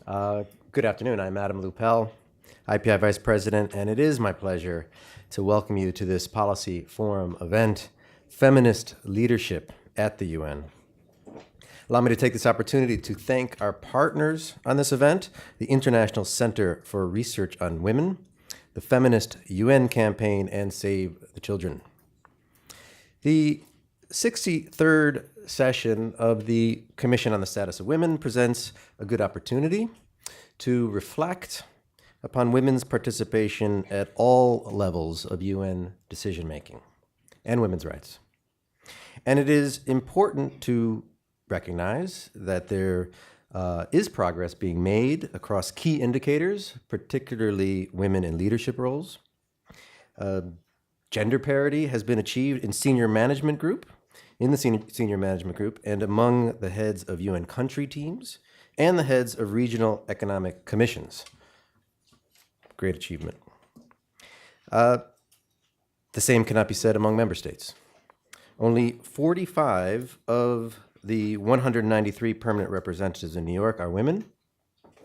Good afternoon. I'm Adam Lupel, IPI Vice President, and it is my pleasure to welcome you to this Policy Forum event, Feminist Leadership at the UN. Allow me to take this opportunity to thank our partners on this event, the International Center for Research on Women, the Feminist UN campaign, and Save the Children. The 63rd session of the Commission on the Status of Women presents a good opportunity to reflect upon women's participation at all levels of UN decision-making and women's rights. And it is important to recognize that there is progress being made across key indicators, particularly women in leadership roles. Gender parity has been achieved in the senior management group, and among the heads of UN country teams and the heads of regional economic commissions. Great achievement. The same cannot be said among member states. Only 45 of the 193 permanent representatives in New York are women.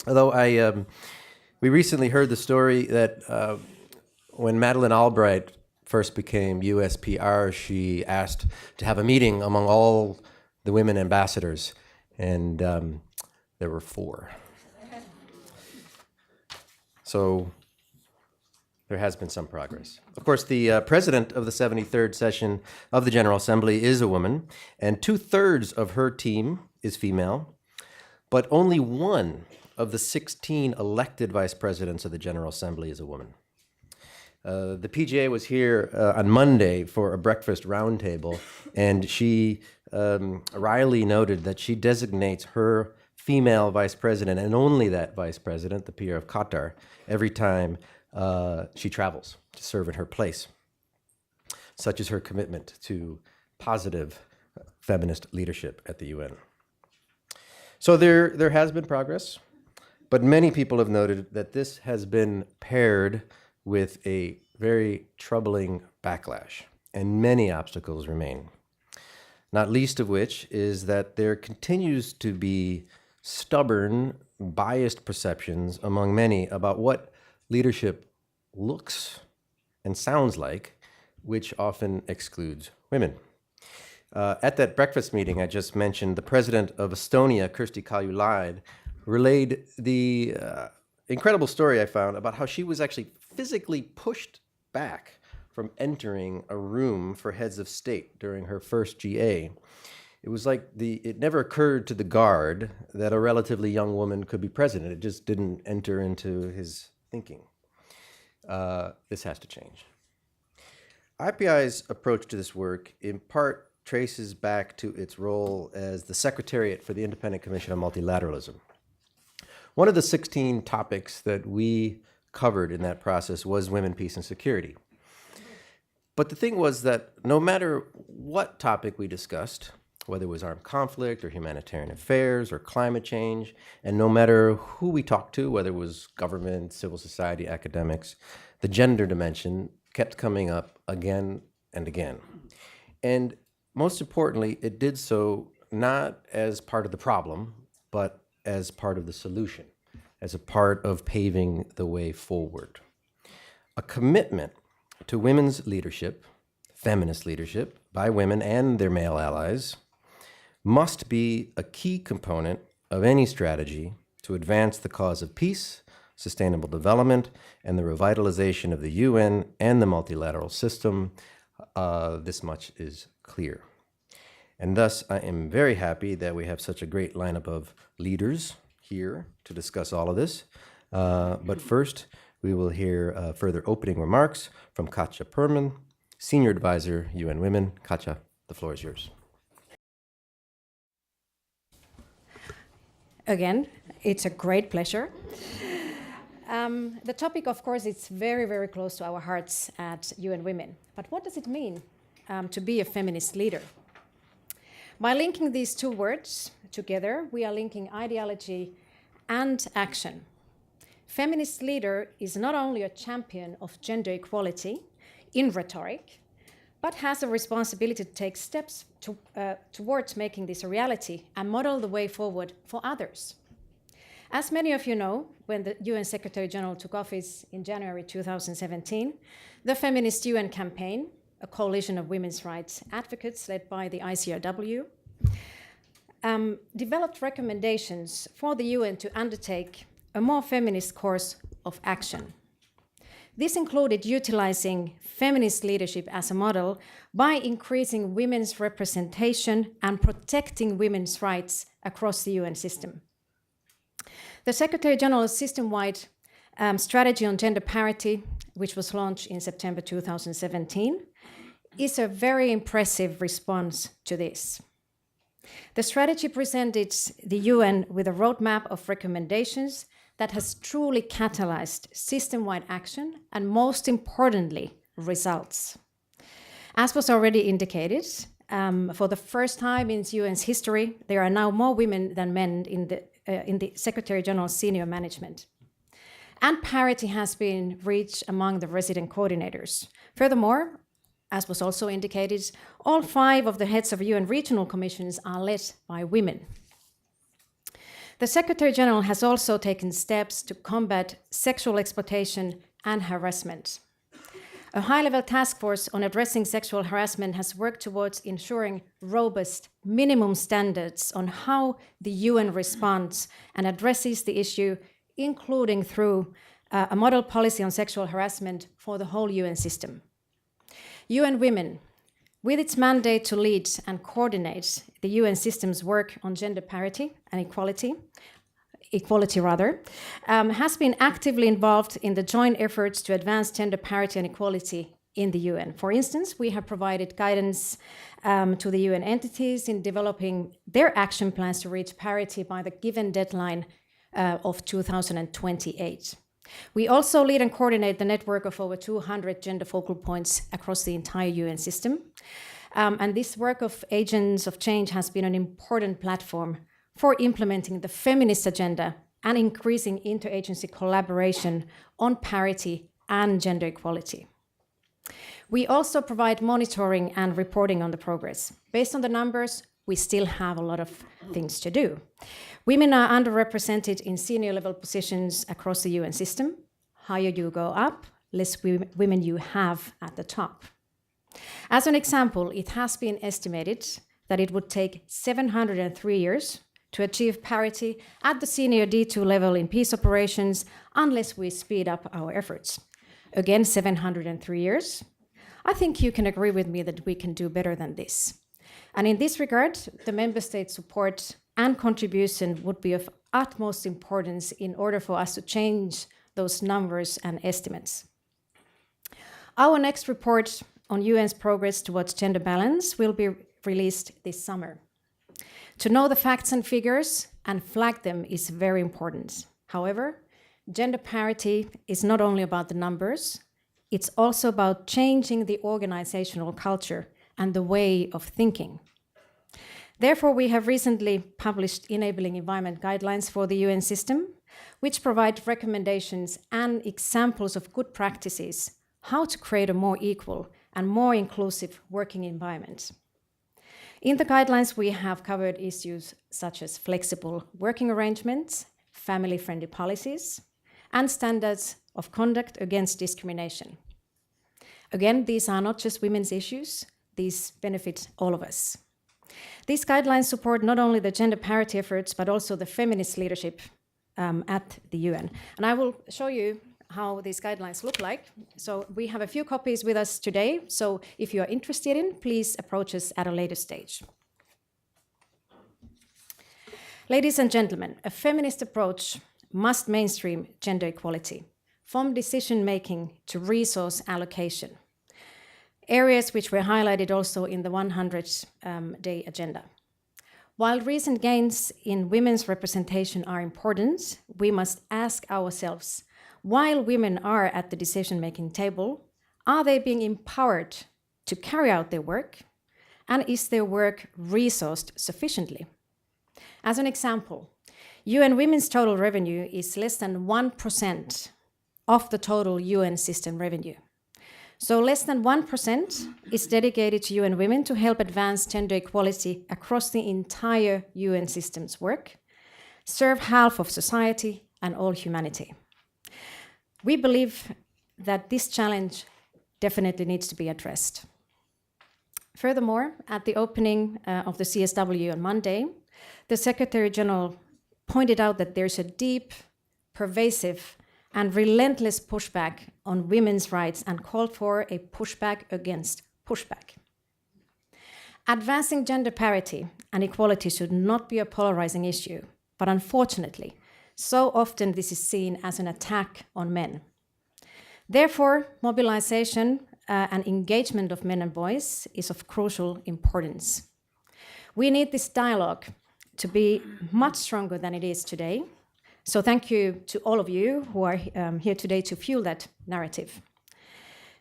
Although we recently heard the story that when Madeleine Albright first became USPR, she asked to have a meeting among all the women ambassadors, and there were 4. So there has been some progress. Of course, the president of the 73rd session of the General Assembly is a woman, and 2/3 of her team is female, but only 1 of the 16 elected vice presidents of the General Assembly is a woman. The PGA was here on Monday for a breakfast roundtable, and she, Riley noted that she designates her female vice president, and only that vice president, the peer of Qatar, every time she travels to serve in her place. Such is her commitment to positive feminist leadership at the UN. So there has been progress, but many people have noted that this has been paired with a very troubling backlash, and many obstacles remain. Not least of which is that there continues to be stubborn, biased perceptions among many about what leadership looks and sounds like, which often excludes women. At that breakfast meeting I just mentioned, the president of Estonia, Kersti Kaljulaid, relayed the incredible story I found about how she was actually physically pushed back from entering a room for heads of state during her first GA. It was like it never occurred to the guard that a relatively young woman could be president. It just didn't enter into his thinking. This has to change. IPI's approach to this work in part traces back to its role as the Secretariat for the Independent Commission on Multilateralism. One of the 16 topics that we covered in that process was women, peace, and security. But the thing was that no matter what topic we discussed, whether it was armed conflict or humanitarian affairs or climate change, and no matter who we talked to, whether it was government, civil society, academics, the gender dimension kept coming up again and again. And most importantly, it did so not as part of the problem, but as part of the solution, as a part of paving the way forward. A commitment to women's leadership, feminist leadership, by women and their male allies, must be a key component of any strategy to advance the cause of peace, sustainable development, and the revitalization of the UN and the multilateral system. This much is clear. And thus, I am very happy that we have such a great lineup of leaders here to discuss all of this. But first, we will hear further opening remarks from Katja Perman, Senior Advisor, UN Women. Katja, the floor is yours. Again, it's a great pleasure. The topic, of course, is very, very close to our hearts at UN Women. But what does it mean to be a feminist leader? By linking these two words together, we are linking ideology and action. Feminist leader is not only a champion of gender equality in rhetoric, but has a responsibility to take steps towards making this a reality and model the way forward for others. As many of you know, when the UN Secretary General took office in January 2017, the Feminist UN campaign, a coalition of women's rights advocates led by the ICRW, developed recommendations for the UN to undertake a more feminist course of action. This included utilizing feminist leadership as a model by increasing women's representation and protecting women's rights across the UN system. The Secretary General's system-wide strategy on gender parity, which was launched in September 2017, is a very impressive response to this. The strategy presented the UN with a roadmap of recommendations that has truly catalyzed system-wide action and, most importantly, results. As was already indicated, for the first time in UN's history, there are now more women than men in the Secretary General's senior management. And parity has been reached among the resident coordinators. Furthermore, as was also indicated, all 5 of the heads of UN regional commissions are led by women. The Secretary General has also taken steps to combat sexual exploitation and harassment. A high-level task force on addressing sexual harassment has worked towards ensuring robust minimum standards on how the UN responds and addresses the issue, including through a model policy on sexual harassment for the whole UN system. UN Women, with its mandate to lead and coordinate the UN system's work on gender parity and equality, has been actively involved in the joint efforts to advance gender parity and equality in the UN. For instance, we have provided guidance to the UN entities in developing their action plans to reach parity by the given deadline of 2028. We also lead and coordinate the network of over 200 gender focal points across the entire UN system. And this work of agents of change has been an important platform for implementing the feminist agenda and increasing interagency collaboration on parity and gender equality. We also provide monitoring and reporting on the progress. Based on the numbers, we still have a lot of things to do. Women are underrepresented in senior level positions across the UN system. Higher you go up, less women you have at the top. As an example, it has been estimated that it would take 703 years to achieve parity at the senior D2 level in peace operations unless we speed up our efforts. Again, 703 years. I think you can agree with me that we can do better than this. And in this regard, the member state support and contribution would be of utmost importance in order for us to change those numbers and estimates. Our next report on UN's progress towards gender balance will be released this summer. To know the facts and figures and flag them is very important. However, gender parity is not only about the numbers, it's also about changing the organizational culture and the way of thinking. Therefore, we have recently published enabling environment guidelines for the UN system, which provide recommendations and examples of good practices, how to create a more equal and more inclusive working environment. In the guidelines, we have covered issues such as flexible working arrangements, family-friendly policies, and standards of conduct against discrimination. Again, these are not just women's issues, these benefit all of us. These guidelines support not only the gender parity efforts, but also the feminist leadership at the UN. And I will show you how these guidelines look like. So we have a few copies with us today. So if you are interested in, please approach us at a later stage. Ladies and gentlemen, a feminist approach must mainstream gender equality, from decision-making to resource allocation, areas which were highlighted also in the 100-day agenda. While recent gains in women's representation are important, we must ask ourselves, while women are at the decision-making table, are they being empowered to carry out their work? And is their work resourced sufficiently? As an example, UN Women's total revenue is less than 1% of the total UN system revenue. So less than 1% is dedicated to UN Women to help advance gender equality across the entire UN system's work. serve half of society and all humanity. We believe that this challenge definitely needs to be addressed. Furthermore, at the opening of the CSW on Monday, the Secretary General pointed out that there's a deep, pervasive, and relentless pushback on women's rights and called for a pushback against pushback. Advancing gender parity and equality should not be a polarizing issue, but unfortunately, so often this is seen as an attack on men. Therefore, mobilization and engagement of men and boys is of crucial importance. We need this dialogue to be much stronger than it is today. So thank you to all of you who are here today to fuel that narrative.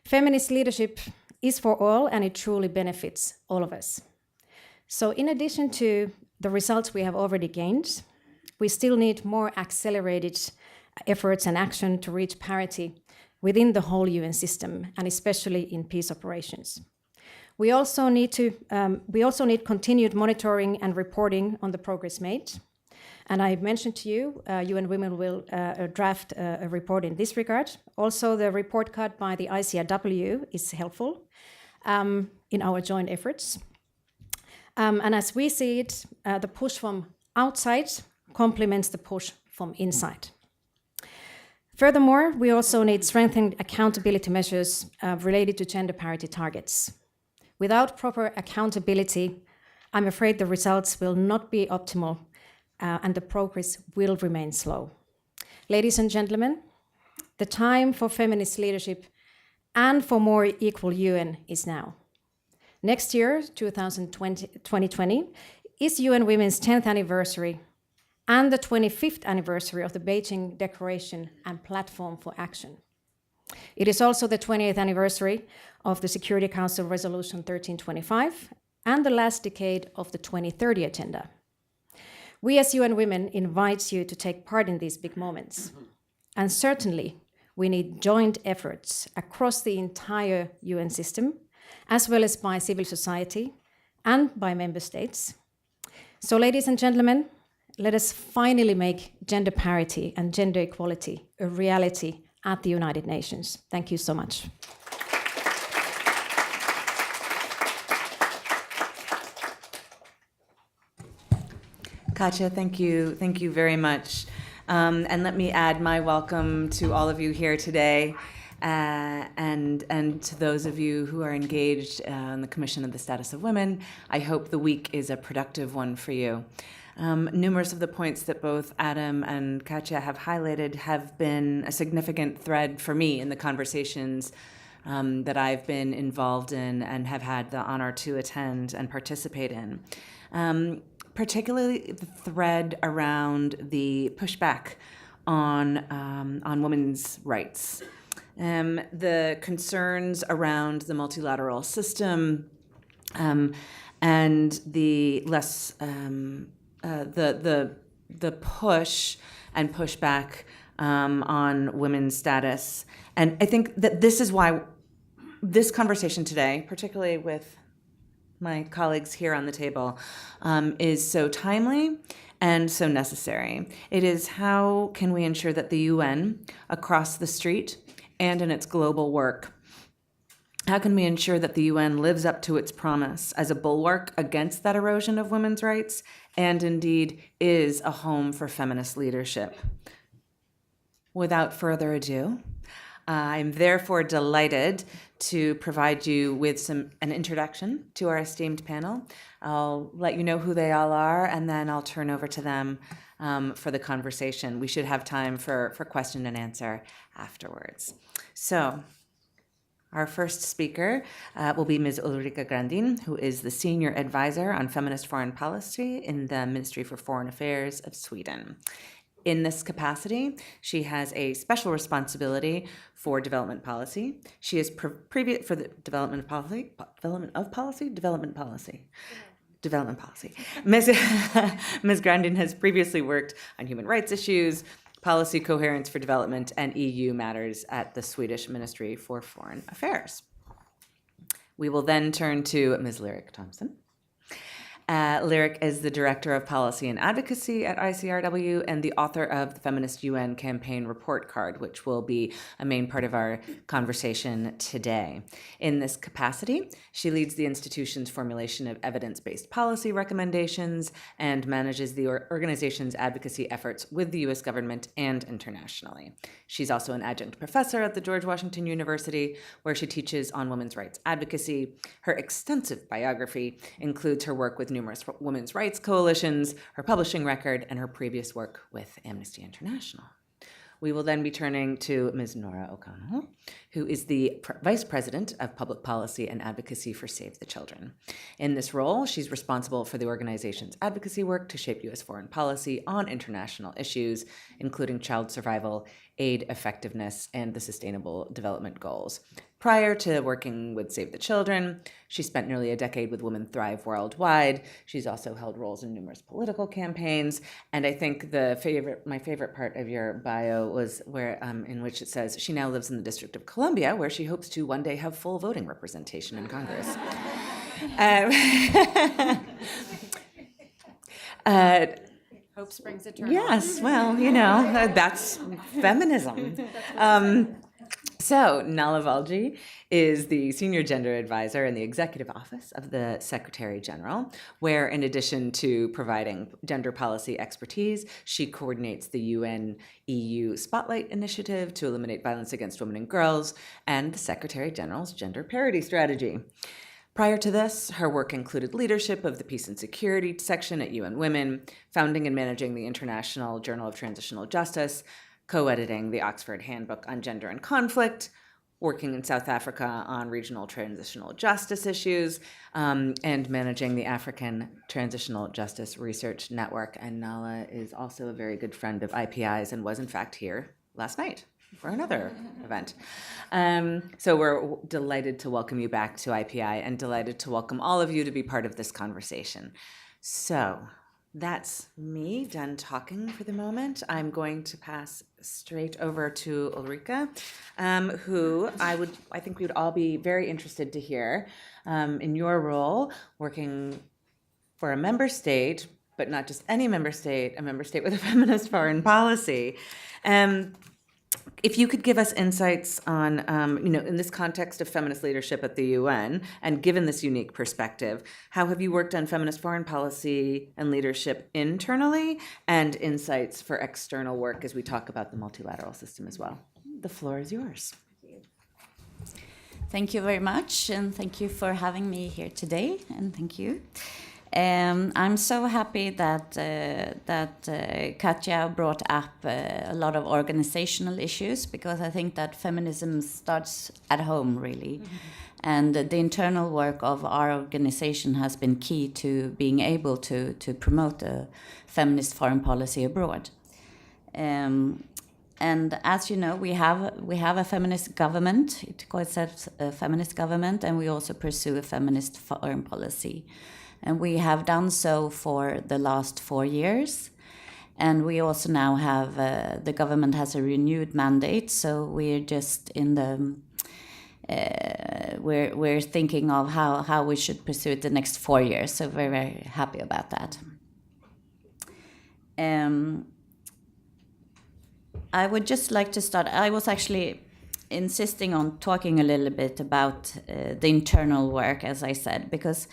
Feminist leadership is for all, and it truly benefits all of us. So in addition to the results we have already gained, we still need more accelerated efforts and action to reach parity within the whole UN system, and especially in peace operations. We also need continued monitoring and reporting on the progress made. And I mentioned to you, UN Women will draft a report in this regard. Also, the report card by the ICRW is helpful in our joint efforts. And as we see it, the push from outside complements the push from inside. Furthermore, we also need strengthened accountability measures related to gender parity targets. Without proper accountability, I'm afraid the results will not be optimal and the progress will remain slow. Ladies and gentlemen, the time for feminist leadership and for more equal UN is now. Next year, 2020, is UN Women's 10th anniversary and the 25th anniversary of the Beijing Declaration and Platform for Action. It is also the 20th anniversary of the Security Council Resolution 1325 and the last decade of the 2030 Agenda. We as UN Women invite you to take part in these big moments. And certainly, we need joint efforts across the entire UN system, as well as by civil society and by member states. So, ladies and gentlemen, let us finally make gender parity and gender equality a reality at the United Nations. Thank you so much. Katja, thank you very much. And let me add my welcome to all of you here today, and to those of you who are engaged in the Commission of the Status of Women. I hope the week is a productive one for you. Numerous of the points that both Adam and Katja have highlighted have been a significant thread for me in the conversations that I've been involved in and have had the honor to attend and participate in. Particularly the thread around the pushback on women's rights, the concerns around the multilateral system, and the less the push and pushback on women's status. And I think that this is why this conversation today, particularly with my colleagues here on the table, is so timely and so necessary. It is how can we ensure that the UN across the street and in its global work, how can we ensure that the UN lives up to its promise as a bulwark against that erosion of women's rights and indeed is a home for feminist leadership? Without further ado, I'm therefore delighted to provide you with an introduction to our esteemed panel. I'll let you know who they all are, and then I'll turn over to them for the conversation. We should have time for question and answer afterwards. So, our first speaker will be Ms. Ulrika Grandin, who is the Senior Advisor on Feminist Foreign Policy in the Ministry for Foreign Affairs of Sweden. In this capacity, she has a special responsibility for development policy. She is previous for the development policy. Ms. Grandin has previously worked on human rights issues, policy coherence for development, and EU matters at the Swedish Ministry for Foreign Affairs. We will then turn to Ms. Lyric Thompson. Lyric is the Director of Policy and Advocacy at ICRW and the author of the Feminist UN Campaign Report Card, which will be a main part of our conversation today. In this capacity, she leads the institution's formulation of evidence-based policy recommendations and manages the organization's advocacy efforts with the U.S. government and internationally. She's also an adjunct professor at the George Washington University, where she teaches on women's rights advocacy. Her extensive biography includes her work with numerous women's rights coalitions, her publishing record, and her previous work with Amnesty International. We will then be turning to Ms. Nora O'Connell, who is the Vice President of Public Policy and Advocacy for Save the Children. In this role, she's responsible for the organization's advocacy work to shape U.S. foreign policy on international issues, including child survival, aid effectiveness, and the Sustainable Development Goals. Prior to working with Save the Children, she spent nearly a decade with Women Thrive Worldwide. She's also held roles in numerous political campaigns. And I think my favorite part of your bio was where, in which it says she now lives in the District of Columbia, where she hopes to one day have full voting representation in Congress. Hope springs eternal. Yes, well, that's feminism. So, Nala Valji is the Senior Gender Advisor in the Executive Office of the Secretary General, where in addition to providing gender policy expertise, she coordinates the UN-EU Spotlight Initiative to eliminate violence against women and girls, and the Secretary General's Gender Parity Strategy. Prior to this, her work included leadership of the Peace and Security section at UN Women, founding and managing the International Journal of Transitional Justice, co-editing the Oxford Handbook on Gender and Conflict, working in South Africa on regional transitional justice issues, and managing the African Transitional Justice Research Network. And Nala is also a very good friend of IPI's and was in fact here last night for another event. So we're delighted to welcome you back to IPI and delighted to welcome all of you to be part of this conversation. So that's me done talking for the moment. I'm going to pass straight over to Ulrika, who I think we would all be very interested to hear in your role working for a member state, but not just any member state, a member state with a feminist foreign policy. If you could give us insights on, in this context of feminist leadership at the UN, and given this unique perspective, how have you worked on feminist foreign policy and leadership internally, and insights for external work as we talk about the multilateral system as well? The floor is yours. Thank you very much, and thank you for having me here today, and thank you. I'm so happy that Katja brought up a lot of organizational issues, because I think that feminism starts at home, really. Mm-hmm. And the internal work of our organization has been key to being able to promote a feminist foreign policy abroad. And as you know, we have a feminist government. It calls itself a feminist government, and we also pursue a feminist foreign policy. And we have done so for the last 4 years. And we also now have, the government has a renewed mandate, so we're just in the, we're thinking of how we should pursue it the next 4 years. So we're very happy about that. I would just like to start, I was actually insisting on talking a little bit about the internal work, as I said, because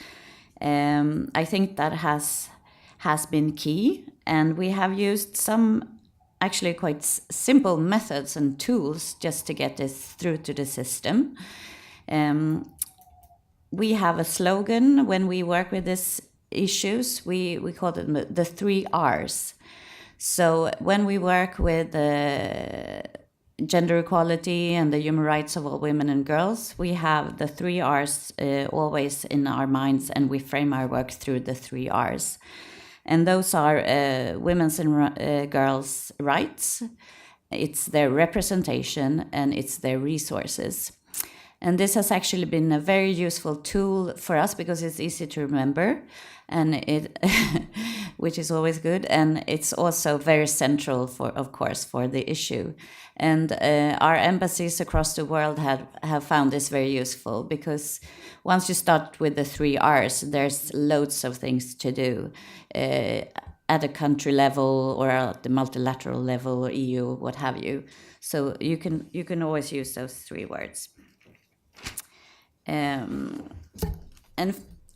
I think that has been key, and we have used some actually quite simple methods and tools just to get this through to the system. We have a slogan when we work with these issues. We call them the 3 R's. So when we work with gender equality and the human rights of all women and girls, we have the 3 R's always in our minds, and we frame our work through the 3 R's. And those are women's and girls' rights, it's their representation, and it's their resources. And this has actually been a very useful tool for us because it's easy to remember, and it which is always good. And it's also very central, of course, for the issue. And our embassies across the world have found this very useful, because once you start with the 3 R's, there's loads of things to do at a country level or at the multilateral level or EU, what have you. So you can always use those 3 words. And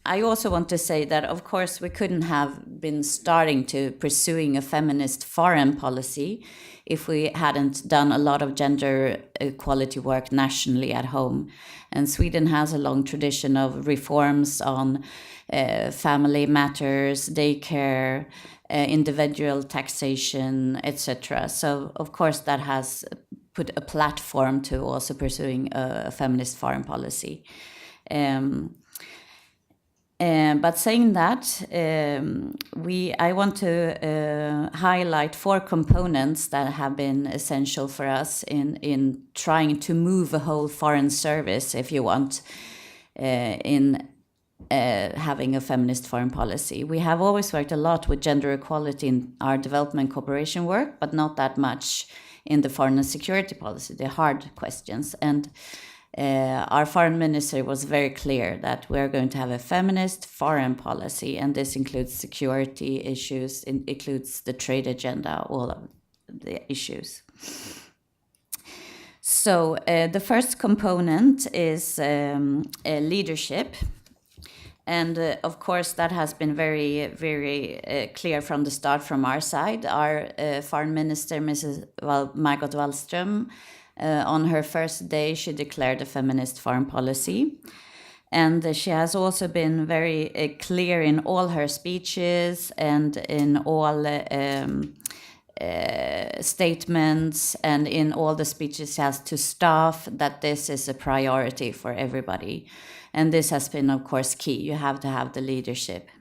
I also want to say that, of course, we couldn't have been starting to pursuing a feminist foreign policy if we hadn't done a lot of gender equality work nationally at home. And Sweden has a long tradition of reforms on family matters, daycare, individual taxation, etc. So, of course, that has put a platform to also pursuing a feminist foreign policy. But saying that, I want to highlight 4 components that have been essential for us in trying to move a whole foreign service, if you want, in having a feminist foreign policy. We have always worked a lot with gender equality in our development cooperation work, but not that much in the foreign and security policy, the hard questions. And our foreign minister was very clear that we're going to have a feminist foreign policy, and this includes security issues, it includes the trade agenda, all of the issues. So the first component is leadership. And of course, that has been very, very clear from the start from our side. Our foreign minister, Mrs. Margot Wallström, on her first day, she declared a feminist foreign policy. And she has also been very clear in all her speeches and in all statements and in all the speeches she has to staff that this is a priority for everybody. And this has been, of course, key. You have to have the leadership.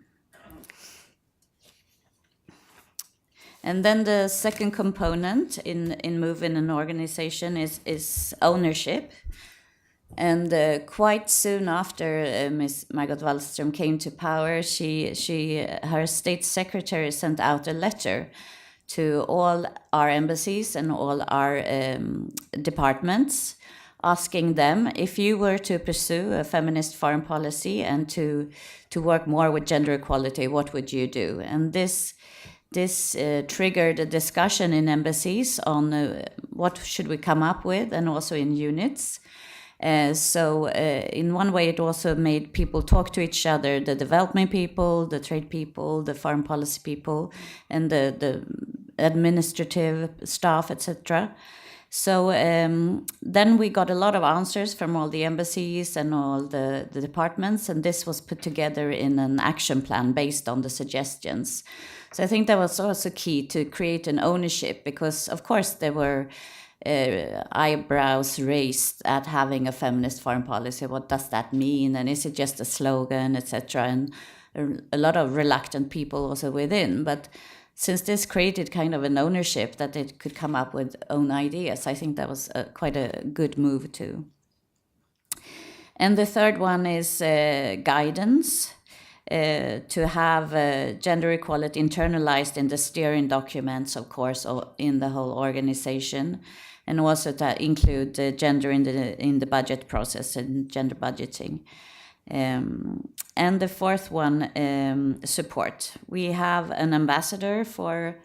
And then the second component in moving an organization is ownership. And quite soon after Ms. Margot Wallström came to power, her state secretary sent out a letter to all our embassies and all our departments, asking them, if you were to pursue a feminist foreign policy and to work more with gender equality, what would you do? And this triggered a discussion in embassies on what should we come up with, and also in units. So in one way, it also made people talk to each other, the development people, the trade people, the foreign policy people, and the administrative staff, etc. So then we got a lot of answers from all the embassies and all the departments, and this was put together in an action plan based on the suggestions. So I think that was also key to create an ownership, because of course there were eyebrows raised at having a feminist foreign policy. What does that mean? And is it just a slogan, etc.? And a lot of reluctant people also within. But since this created kind of an ownership that it could come up with own ideas, I think that was quite a good move too. And the third one is guidance. To have gender equality internalized in the steering documents, of course, in the whole organization, and also to include gender in the budget process and gender budgeting. And the fourth one, support. We have an ambassador for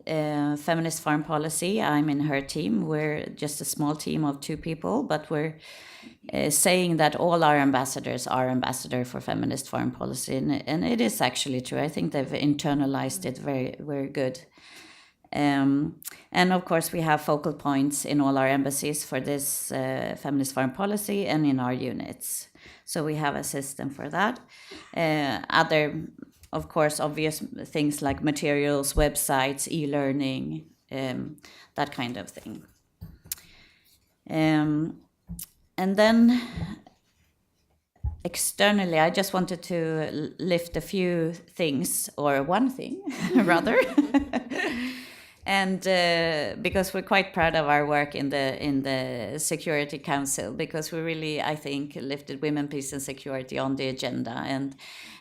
feminist foreign policy. I'm in her team. We're just a small team of 2 people, but we're saying that all our ambassadors are ambassador for feminist foreign policy, and it is actually true. I think they've internalized it very, very good. And of course, we have focal points in all our embassies for this feminist foreign policy and in our units. So we have a system for that. Other, of course, obvious things like materials, websites, e-learning, that kind of thing. And then externally, I just wanted to lift a few things, or one thing rather. And because we're quite proud of our work in the Security Council, because we really, I think, lifted women, peace and security on the agenda.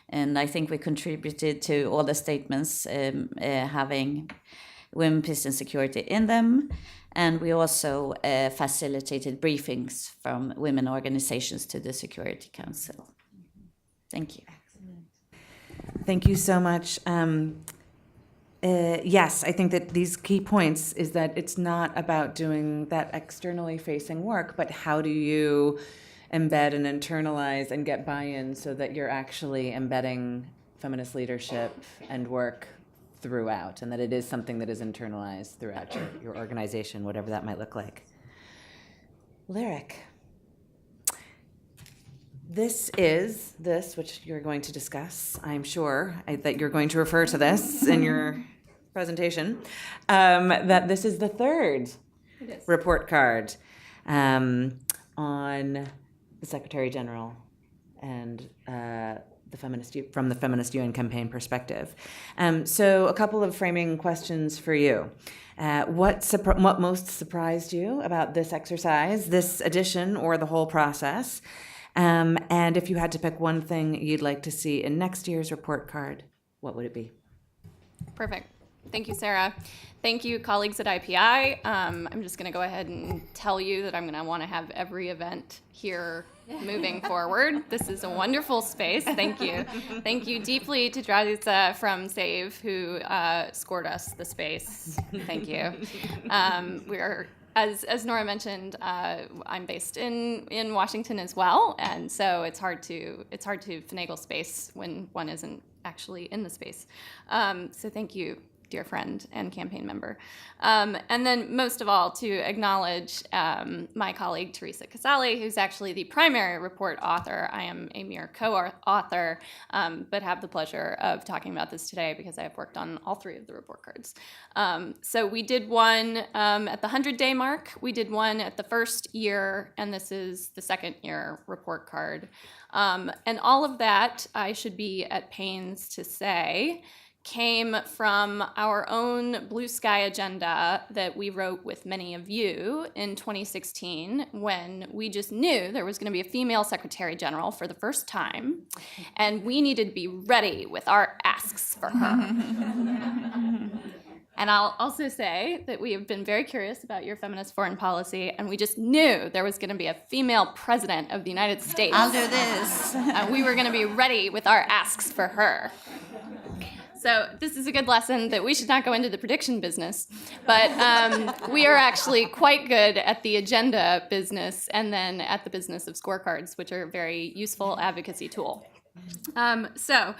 And I think we contributed to all the statements having women, peace and security in them. And we also facilitated briefings from women organizations to the Security Council. Thank you. Thank you so much. Yes, I think that these key points is that it's not about doing that externally facing work, but how do you embed and internalize and get buy-in so that you're actually embedding feminist leadership and work throughout, and that it is something that is internalized throughout your organization, whatever that might look like. Lyric. This which you're going to discuss, I'm sure that you're going to refer to this in your presentation, that this is the third report card on the Secretary General and from the Feminist UN campaign perspective. So a couple of framing questions for you. What most surprised you about this exercise, this edition, or the whole process? And if you had to pick one thing you'd like to see in next year's report card, what would it be? Perfect. Thank you, Sarah. Thank you, colleagues at IPI. I'm just going to go ahead and tell you that I'm going to want to have every event here moving forward. This is a wonderful space. Thank you. Thank you deeply to Dragica from SAVE, who scored us the space. Thank you. We're As Nora mentioned, I'm based in Washington as well, and so it's hard to finagle space when one isn't actually in the space. So thank you, dear friend and campaign member. And then most of all, to acknowledge my colleague, Teresa Casale, who's actually the primary report author. I am a mere co-author, but have the pleasure of talking about this today because I have worked on all three of the report cards. So we did one at the 100-day mark. We did one at the first year, and this is the second year report card. And all of that, I should be at pains to say, came from our own blue sky agenda that we wrote with many of you in 2016 when we just knew there was going to be a female Secretary General for the first time, and we needed to be ready with our asks for her. And I'll also say that we have been very curious about your feminist foreign policy, and we just knew there was going to be a female president of the United States. I'll do this. And we were going to be ready with our asks for her. So this is a good lesson that we should not go into the prediction business, but we are actually quite good at the agenda business and then at the business of scorecards, which are a very useful advocacy tool. So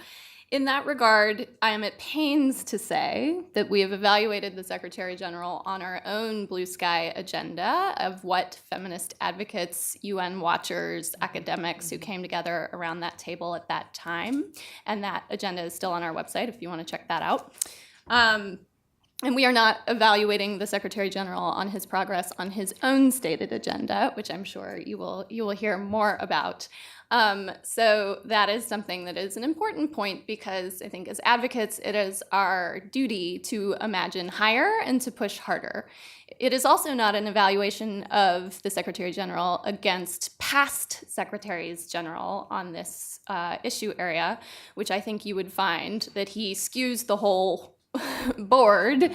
in that regard, I am at pains to say that we have evaluated the Secretary General on our own blue sky agenda of what feminist advocates, UN watchers, academics who came together around that table at that time. And that agenda is still on our website if you want to check that out. And we are not evaluating the Secretary General on his progress on his own stated agenda, which I'm sure you will hear more about. So that is something that is an important point because I think as advocates, it is our duty to imagine higher and to push harder. It is also not an evaluation of the Secretary General against past Secretaries General on this issue area, which I think you would find that he skews the whole board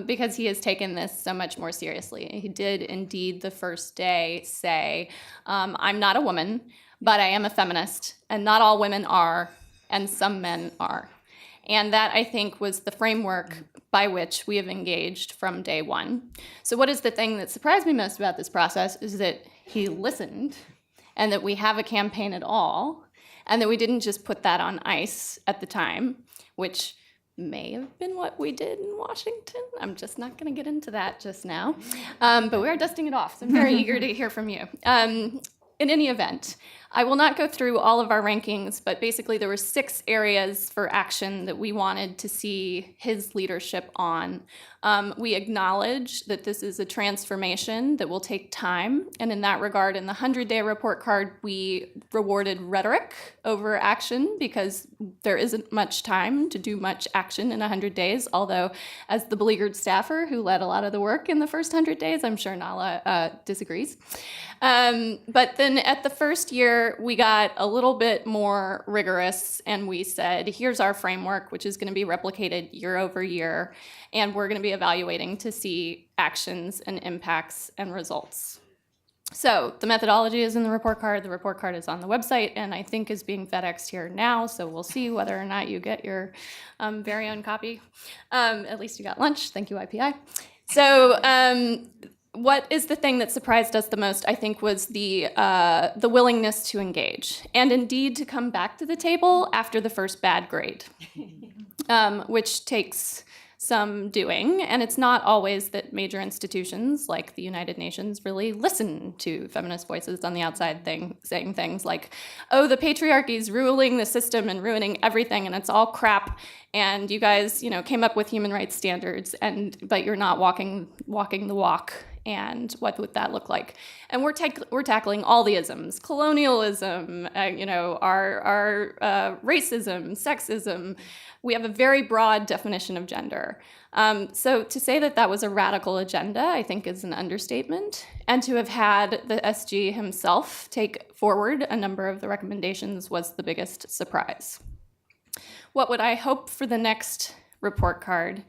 because he has taken this so much more seriously. He did indeed the first day say, I'm not a woman, but I am a feminist, and not all women are, and some men are. And that, I think, was the framework by which we have engaged from day one. So what is the thing that surprised me most about this process is that he listened, and that we have a campaign at all, and that we didn't just put that on ice at the time, which may have been what we did in Washington. I'm just not going to get into that just now. But we are dusting it off, so I'm very eager to hear from you. In any event, I will not go through all of our rankings, but basically there were 6 areas for action that we wanted to see his leadership on. We acknowledge that this is a transformation that will take time, and in that regard, in the 100-day report card, we rewarded rhetoric over action because there isn't much time to do much action in 100 days, although as the beleaguered staffer who led a lot of the work in the first 100 days, I'm sure Nala disagrees. But then at the first year, we got a little bit more rigorous, and we said, here's our framework, which is going to be replicated year over year, and we're going to be evaluating to see actions and impacts and results. So the methodology is in the report card. The report card is on the website, and I think is being FedExed here now, so we'll see whether or not you get your very own copy. At least you got lunch. Thank you, IPI. So what is the thing that surprised us the most, I think, was the willingness to engage, and indeed to come back to the table after the first bad grade, which takes some doing, and it's not always that major institutions like the United Nations really listen to feminist voices on the outside saying things like, oh, the patriarchy's ruling the system and ruining everything, and it's all crap, and you guys, came up with human rights standards, but you're not walking the walk. And what would that look like? And we're tackling all the isms: colonialism, our racism, sexism. We have a very broad definition of gender. So to say that was a radical agenda, I think, is an understatement. And to have had the SG himself take forward a number of the recommendations was the biggest surprise. What would I hope for the next report card?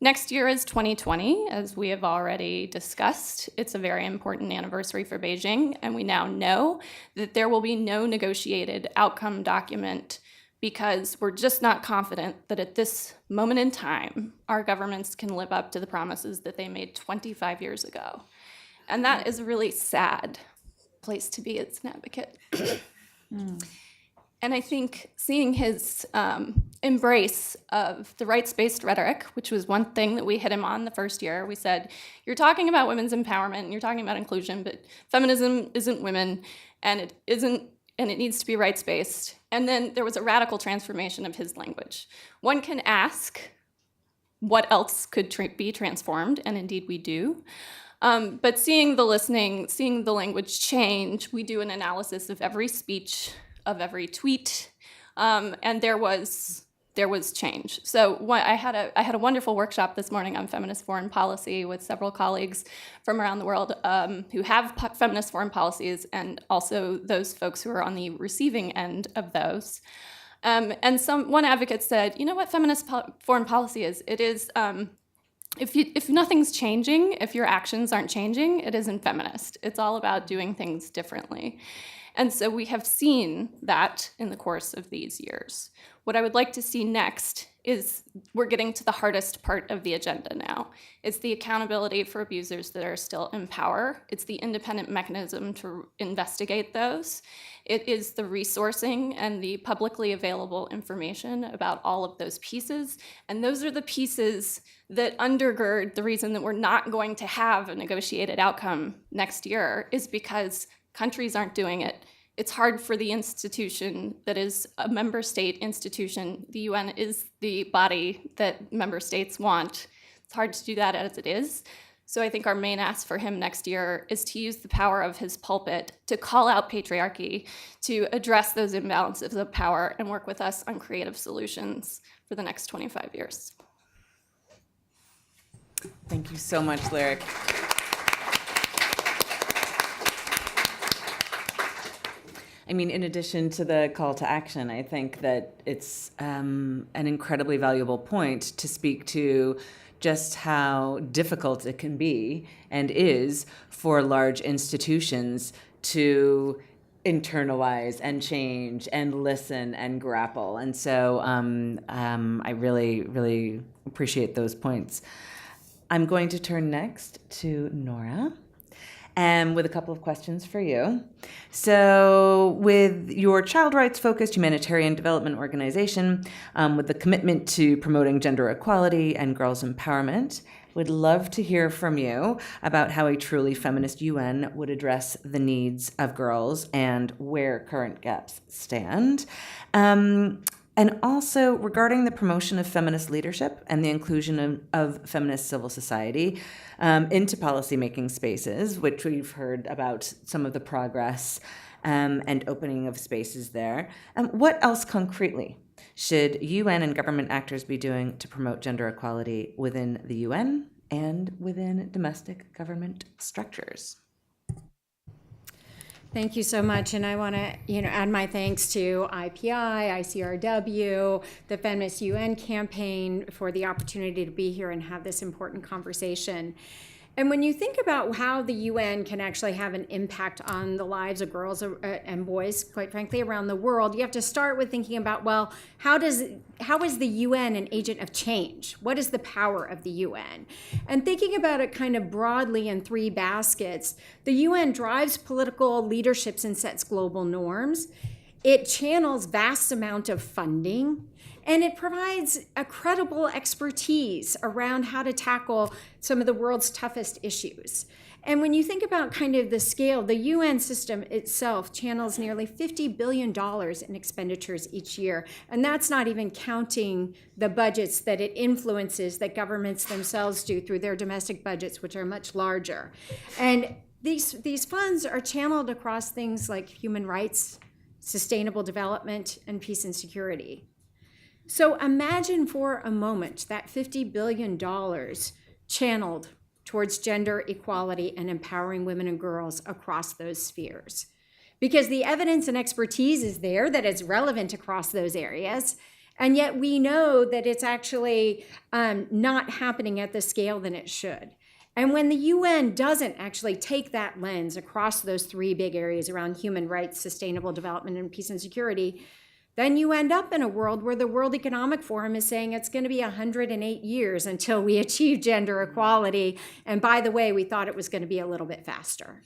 Next year is 2020, as we have already discussed. It's a very important anniversary for Beijing, and we now know that there will be no negotiated outcome document because we're just not confident that at this moment in time, our governments can live up to the promises that they made 25 years ago. And that is a really sad place to be as an advocate. And I think seeing his embrace of the rights-based rhetoric, which was one thing that we hit him on the first year. We said, you're talking about women's empowerment, and you're talking about inclusion, but feminism isn't women, and it needs to be rights-based. And then there was a radical transformation of his language. One can ask what else could be transformed, and indeed we do. But seeing the listening, seeing the language change, we do an analysis of every speech, of every tweet, and there was change. So I had a wonderful workshop this morning on feminist foreign policy with several colleagues from around the world who have feminist foreign policies, and also those folks who are on the receiving end of those. And one advocate said, you know what feminist foreign policy is? It is if nothing's changing, if your actions aren't changing, it isn't feminist. It's all about doing things differently. And so we have seen that in the course of these years. What I would like to see next is we're getting to the hardest part of the agenda now. It's the accountability for abusers that are still in power. It's the independent mechanism to investigate those. It is the resourcing and the publicly available information about all of those pieces. And those are the pieces that undergird the reason that we're not going to have a negotiated outcome next year, is because countries aren't doing it. It's hard for the institution that is a member state institution. The UN is the body that member states want. It's hard to do that as it is. So I think our main ask for him next year is to use the power of his pulpit to call out patriarchy, to address those imbalances of power, and work with us on creative solutions for the next 25 years. Thank you so much, Lyric. I mean, in addition to the call to action, I think that it's an incredibly valuable point to speak to just how difficult it can be and is for large institutions to internalize and change and listen and grapple. And so I really, really appreciate those points. I'm going to turn next to Nora, and with a couple of questions for you. So with your child rights-focused humanitarian development organization, with the commitment to promoting gender equality and girls' empowerment, would love to hear from you about how a truly feminist UN would address the needs of girls and where current gaps stand. And also regarding the promotion of feminist leadership and the inclusion of feminist civil society into policymaking spaces, which we've heard about some of the progress and opening of spaces there. What else concretely should UN and government actors be doing to promote gender equality within the UN and within domestic government structures? Thank you so much, and I want to, add my thanks to IPI, ICRW, the Feminist UN campaign for the opportunity to be here and have this important conversation. And when you think about how the UN can actually have an impact on the lives of girls and boys, quite frankly, around the world, you have to start with thinking about, well, how is the UN an agent of change? What is the power of the UN? And thinking about it kind of broadly in three baskets, the UN drives political leaderships and sets global norms. It channels vast amount of funding, and it provides a credible expertise around how to tackle some of the world's toughest issues. And when you think about kind of the scale, the UN system itself channels nearly $50 billion in expenditures each year. And that's not even counting the budgets that it influences, that governments themselves do through their domestic budgets, which are much larger. And these funds are channeled across things like human rights, sustainable development, and peace and security. So imagine for a moment that $50 billion channeled towards gender equality and empowering women and girls across those spheres. Because the evidence and expertise is there that it's relevant across those areas, and yet we know that it's actually not happening at the scale that it should. And when the UN doesn't actually take that lens across those three big areas around human rights, sustainable development, and peace and security, then you end up in a world where the World Economic Forum is saying it's going to be 108 years until we achieve gender equality. And by the way, we thought it was going to be a little bit faster.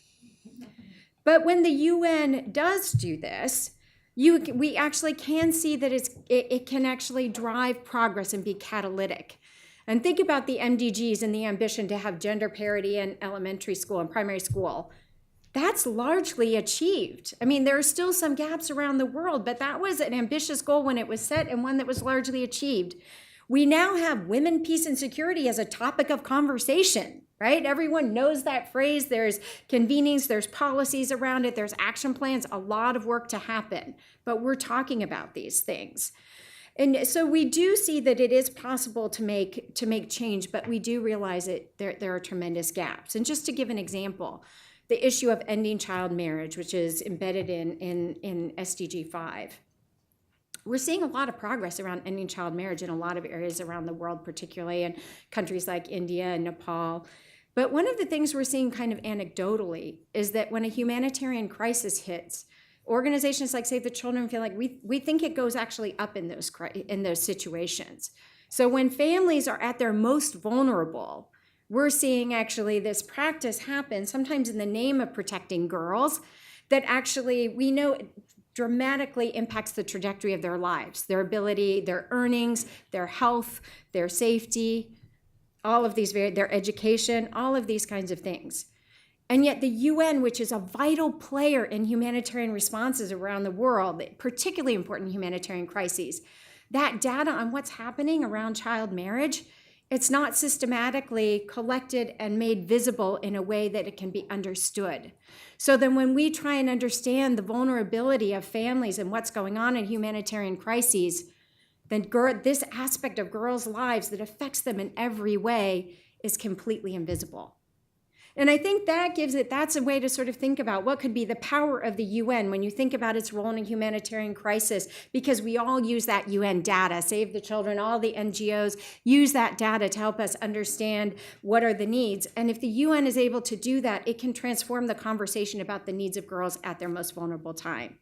But when the UN does do this, we actually can see that it can actually drive progress and be catalytic. And think about the MDGs and the ambition to have gender parity in elementary school and primary school. That's largely achieved. I mean, there are still some gaps around the world, but that was an ambitious goal when it was set and one that was largely achieved. We now have women, peace, and security as a topic of conversation, right? Everyone knows that phrase. There's convenings, there's policies around it, there's action plans, a lot of work to happen, but we're talking about these things. And so we do see that it is possible to make change, but we do realize that there are tremendous gaps. And just to give an example, the issue of ending child marriage, which is embedded in SDG 5. We're seeing a lot of progress around ending child marriage in a lot of areas around the world, particularly in countries like India and Nepal. But one of the things we're seeing kind of anecdotally is that when a humanitarian crisis hits, organizations like Save the Children feel like we think it goes actually up in those situations. So when families are at their most vulnerable, we're seeing actually this practice happen, sometimes in the name of protecting girls, that actually we know dramatically impacts the trajectory of their lives, their ability, their earnings, their health, their safety, all of these, their education, all of these kinds of things. And yet the UN, which is a vital player in humanitarian responses around the world, particularly important humanitarian crises, that data on what's happening around child marriage, it's not systematically collected and made visible in a way that it can be understood. So then when we try and understand the vulnerability of families and what's going on in humanitarian crises, then this aspect of girls' lives that affects them in every way is completely invisible. And I think that's a way to sort of think about what could be the power of the UN when you think about its role in a humanitarian crisis, because we all use that UN data, Save the Children, all the NGOs use that data to help us understand what are the needs. And if the UN is able to do that, it can transform the conversation about the needs of girls at their most vulnerable time.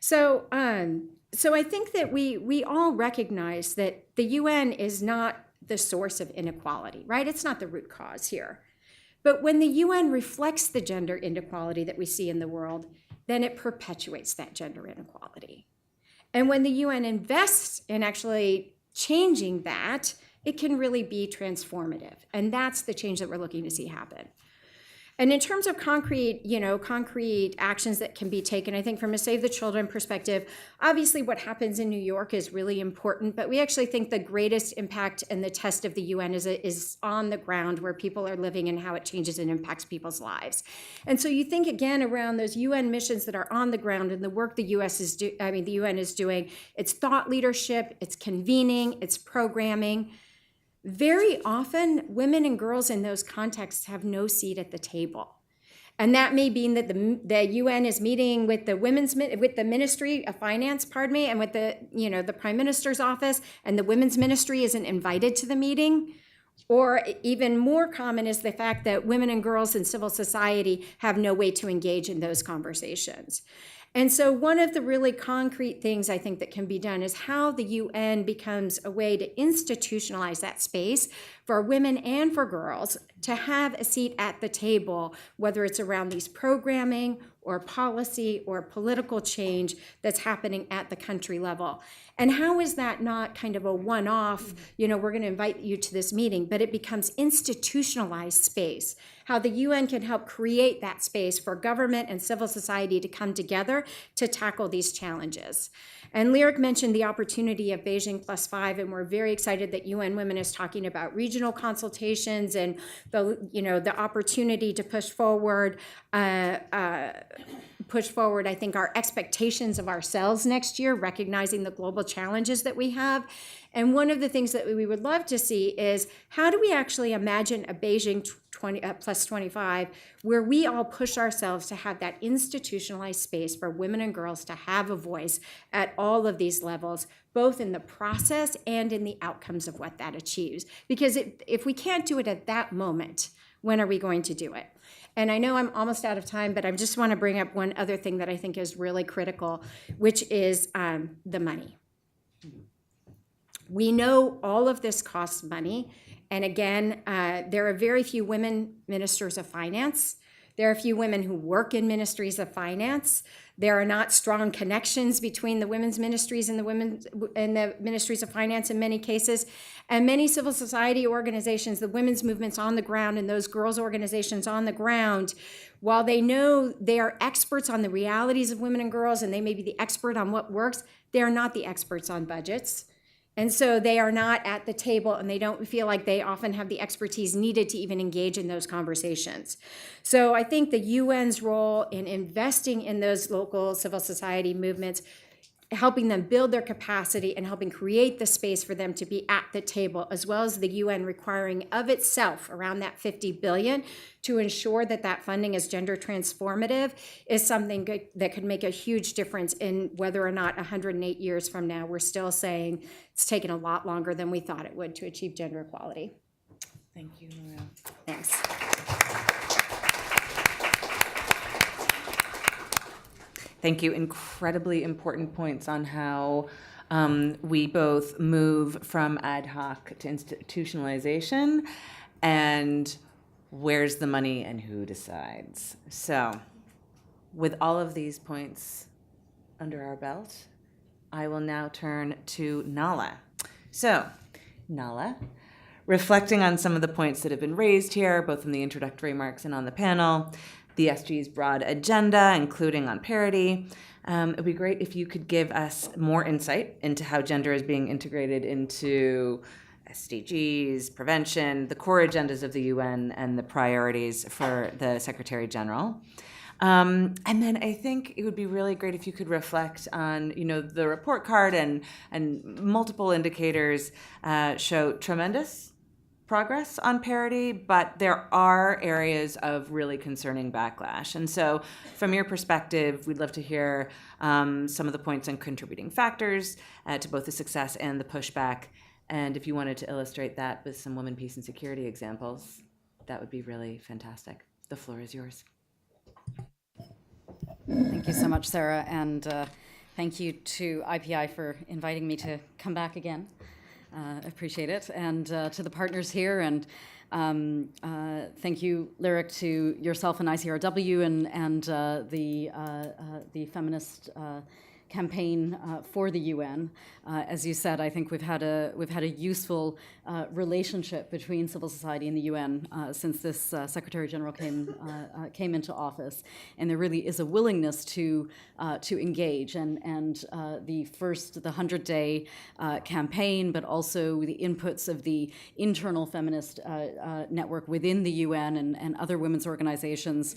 So I think that we all recognize that the UN is not the source of inequality, right? It's not the root cause here. But when the UN reflects the gender inequality that we see in the world, then it perpetuates that gender inequality. And when the UN invests in actually changing that, it can really be transformative. And that's the change that we're looking to see happen. And in terms of concrete actions that can be taken, I think from a Save the Children perspective, obviously what happens in New York is really important, but we actually think the greatest impact and the test of the UN is on the ground where people are living and how it changes and impacts people's lives. And so you think again around those UN missions that are on the ground and the work the UN is doing, it's thought leadership, it's convening, it's programming. Very often, women and girls in those contexts have no seat at the table. And that may mean that the UN is meeting with the Ministry of Finance, and with the Prime Minister's office, and the Women's Ministry isn't invited to the meeting. Or even more common is the fact that women and girls in civil society have no way to engage in those conversations. And so one of the really concrete things I think that can be done is how the UN becomes a way to institutionalize that space for women and for girls to have a seat at the table, whether it's around these programming or policy or political change that's happening at the country level. And how is that not kind of a one-off, we're going to invite you to this meeting, but it becomes institutionalized space? How the UN can help create that space for government and civil society to come together to tackle these challenges. And Lyric mentioned the opportunity of Beijing +5, and we're very excited that UN Women is talking about regional consultations and the opportunity to push forward, I think, our expectations of ourselves next year, recognizing the global challenges that we have. And one of the things that we would love to see is how do we actually imagine a Beijing +25 where we all push ourselves to have that institutionalized space for women and girls to have a voice at all of these levels, both in the process and in the outcomes of what that achieves. Because if we can't do it at that moment, when are we going to do it? And I know I'm almost out of time, but I just want to bring up one other thing that I think is really critical, which is the money. We know all of this costs money. And again, there are very few women ministers of finance. There are a few women who work in ministries of finance. There are not strong connections between the women's ministries and the ministries of finance in many cases. And many civil society organizations, the women's movements on the ground and those girls' organizations on the ground, while they know they are experts on the realities of women and girls and they may be the expert on what works, they are not the experts on budgets. And so they are not at the table, and they don't feel like they often have the expertise needed to even engage in those conversations. So I think the UN's role in investing in those local civil society movements, helping them build their capacity and helping create the space for them to be at the table, as well as the UN requiring of itself around that $50 billion to ensure that that funding is gender transformative, is something that could make a huge difference in whether or not 108 years from now we're still saying it's taken a lot longer than we thought it would to achieve gender equality. Thank you, Laura. Thanks. Thank you. Incredibly important points on how we both move from ad hoc to institutionalization, and where's the money and who decides. So with all of these points under our belt, I will now turn to Nala. So, Nala, reflecting on some of the points that have been raised here, both in the introductory remarks and on the panel, the SG's broad agenda, including on parity. It would be great if you could give us more insight into how gender is being integrated into SDGs, prevention, the core agendas of the UN, and the priorities for the Secretary General. And then I think it would be really great if you could reflect on, the report card and multiple indicators show tremendous progress on parity, but there are areas of really concerning backlash. And so from your perspective, we'd love to hear some of the points on contributing factors to both the success and the pushback. And if you wanted to illustrate that with some women, peace, and security examples, that would be really fantastic. The floor is yours. Thank you so much, Sarah, and thank you to IPI for inviting me to come back again. Appreciate it, and to the partners here, and thank you, Lyric, to yourself and ICRW and the Feminist campaign for the UN. As you said, I think we've had a useful relationship between civil society and the UN since this Secretary General came into office, and there really is a willingness to engage. And the 100-day campaign, but also the inputs of the internal feminist network within the UN and other women's organizations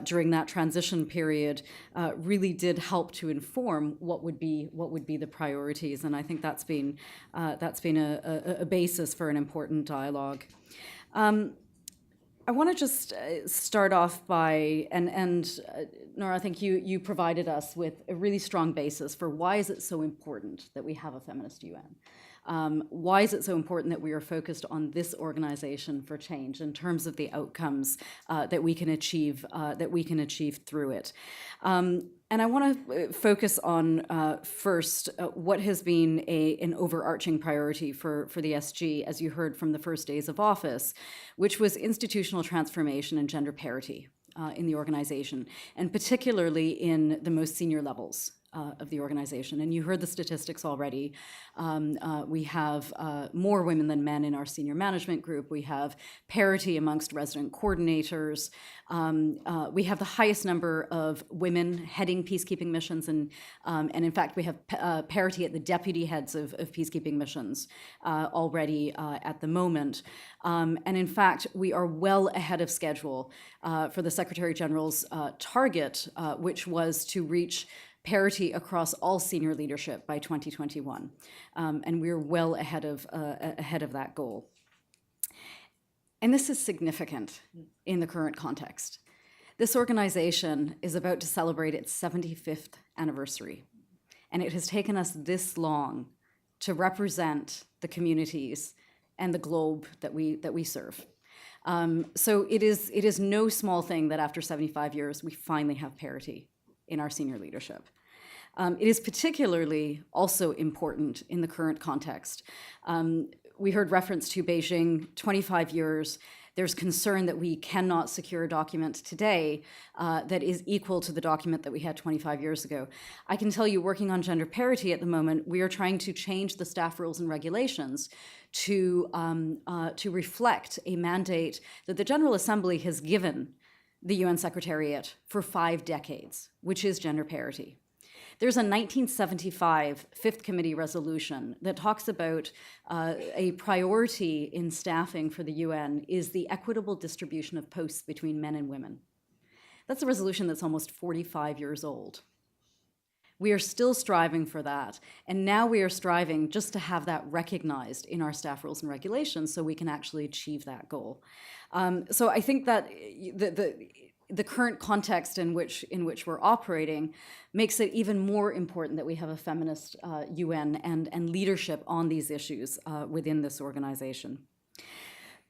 during that transition period really did help to inform what would be the priorities. And I think that's been a basis for an important dialogue. I want to just start off by, and Nora, I think you provided us with a really strong basis for why is it so important that we have a Feminist UN. Why is it so important that we are focused on this organization for change in terms of the outcomes that we can achieve through it? And I want to focus on first what has been an overarching priority for the SG, as you heard from the first days of office, which was institutional transformation and gender parity in the organization, and particularly in the most senior levels of the organization. And you heard the statistics already. We have more women than men in our senior management group. We have parity amongst resident coordinators. We have the highest number of women heading peacekeeping missions, and in fact, we have parity at the deputy heads of peacekeeping missions already at the moment. And in fact, we are well ahead of schedule for the Secretary General's target, which was to reach parity across all senior leadership by 2021, and we're well ahead of that goal. And this is significant in the current context. This organization is about to celebrate its 75th anniversary, and it has taken us this long to represent the communities and the globe that we serve. So it is no small thing that after 75 years we finally have parity in our senior leadership. It is particularly also important in the current context. We heard reference to Beijing, 25 years. There's concern that we cannot secure a document today that is equal to the document that we had 25 years ago. I can tell you, working on gender parity at the moment, we are trying to change the staff rules and regulations to reflect a mandate that the General Assembly has given the UN Secretariat for 5 decades, which is gender parity. There's a 1975 Fifth Committee resolution that talks about a priority in staffing for the UN is the equitable distribution of posts between men and women. That's a resolution that's almost 45 years old. We are still striving for that, and now we are striving just to have that recognized in our staff rules and regulations so we can actually achieve that goal. So I think that the current context in which we're operating makes it even more important that we have a feminist UN and leadership on these issues within this organization.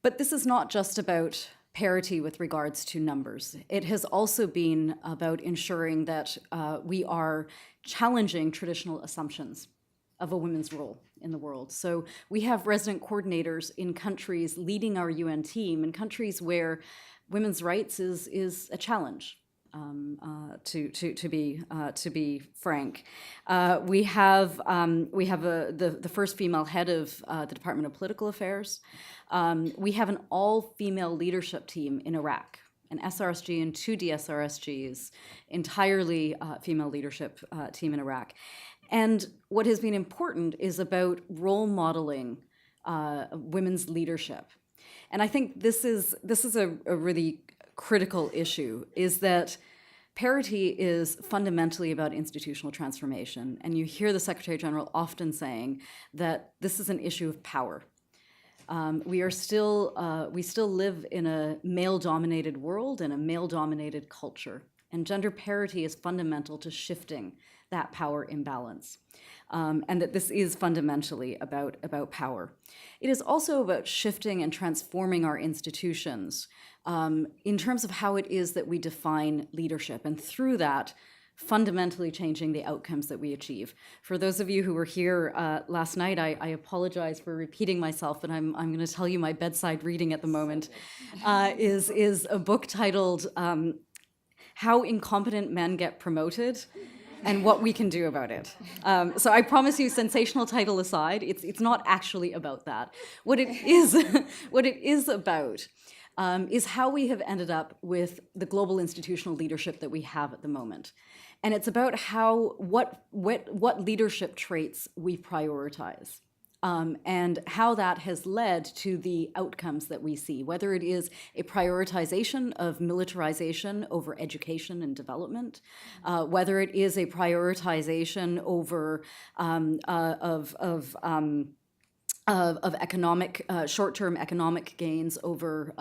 But this is not just about parity with regards to numbers. It has also been about ensuring that we are challenging traditional assumptions of a woman's role in the world. So we have resident coordinators in countries leading our UN team, in countries where women's rights is a challenge, to be frank. We have the first female head of the Department of Political Affairs. We have an all-female leadership team in Iraq, an SRSG and 2 DSRSGs, entirely female leadership team in Iraq. And what has been important is about role modeling women's leadership. And I think this is a really critical issue, is that parity is fundamentally about institutional transformation. And you hear the Secretary General often saying that this is an issue of power. We still live in a male-dominated world and a male-dominated culture. And gender parity is fundamental to shifting that power imbalance. And that this is fundamentally about power. It is also about shifting and transforming our institutions in terms of how it is that we define leadership, and through that, fundamentally changing the outcomes that we achieve. For those of you who were here last night, I apologize for repeating myself, but I'm going to tell you my bedside reading at the moment is a book titled How Incompetent Men Get Promoted and What We Can Do About It. So I promise you, sensational title aside, it's not actually about that. What it is about is how we have ended up with the global institutional leadership that we have at the moment. And it's about what leadership traits we prioritize. And how that has led to the outcomes that we see, whether it is a prioritization of militarization over education and development, whether it is a prioritization over of economic, short-term economic gains over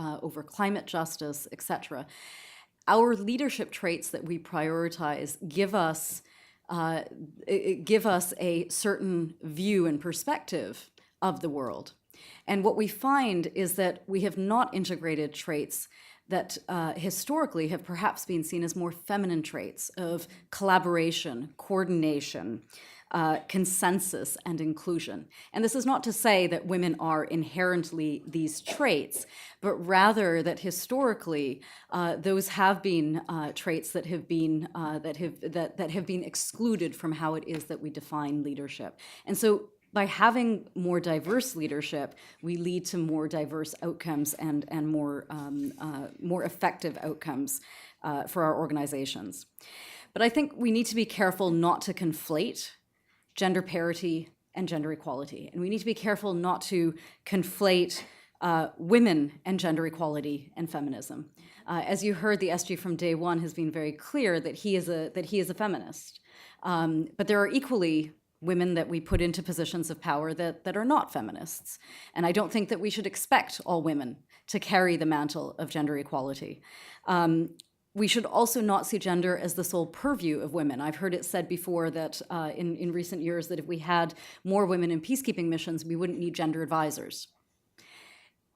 climate justice, etc. Our leadership traits that we prioritize give us a certain view and perspective of the world. And what we find is that we have not integrated traits that historically have perhaps been seen as more feminine traits of collaboration, coordination, consensus, and inclusion. And this is not to say that women are inherently these traits, but rather that historically those have been traits that have been that have been excluded from how it is that we define leadership. And so by having more diverse leadership, we lead to more diverse outcomes and more effective outcomes for our organizations. But I think we need to be careful not to conflate gender parity and gender equality. And we need to be careful not to conflate women and gender equality and feminism. As you heard, the SG from day one has been very clear that he is a feminist. But there are equally women that we put into positions of power that are not feminists. And I don't think that we should expect all women to carry the mantle of gender equality. We should also not see gender as the sole purview of women. I've heard it said before that in recent years that if we had more women in peacekeeping missions, we wouldn't need gender advisors.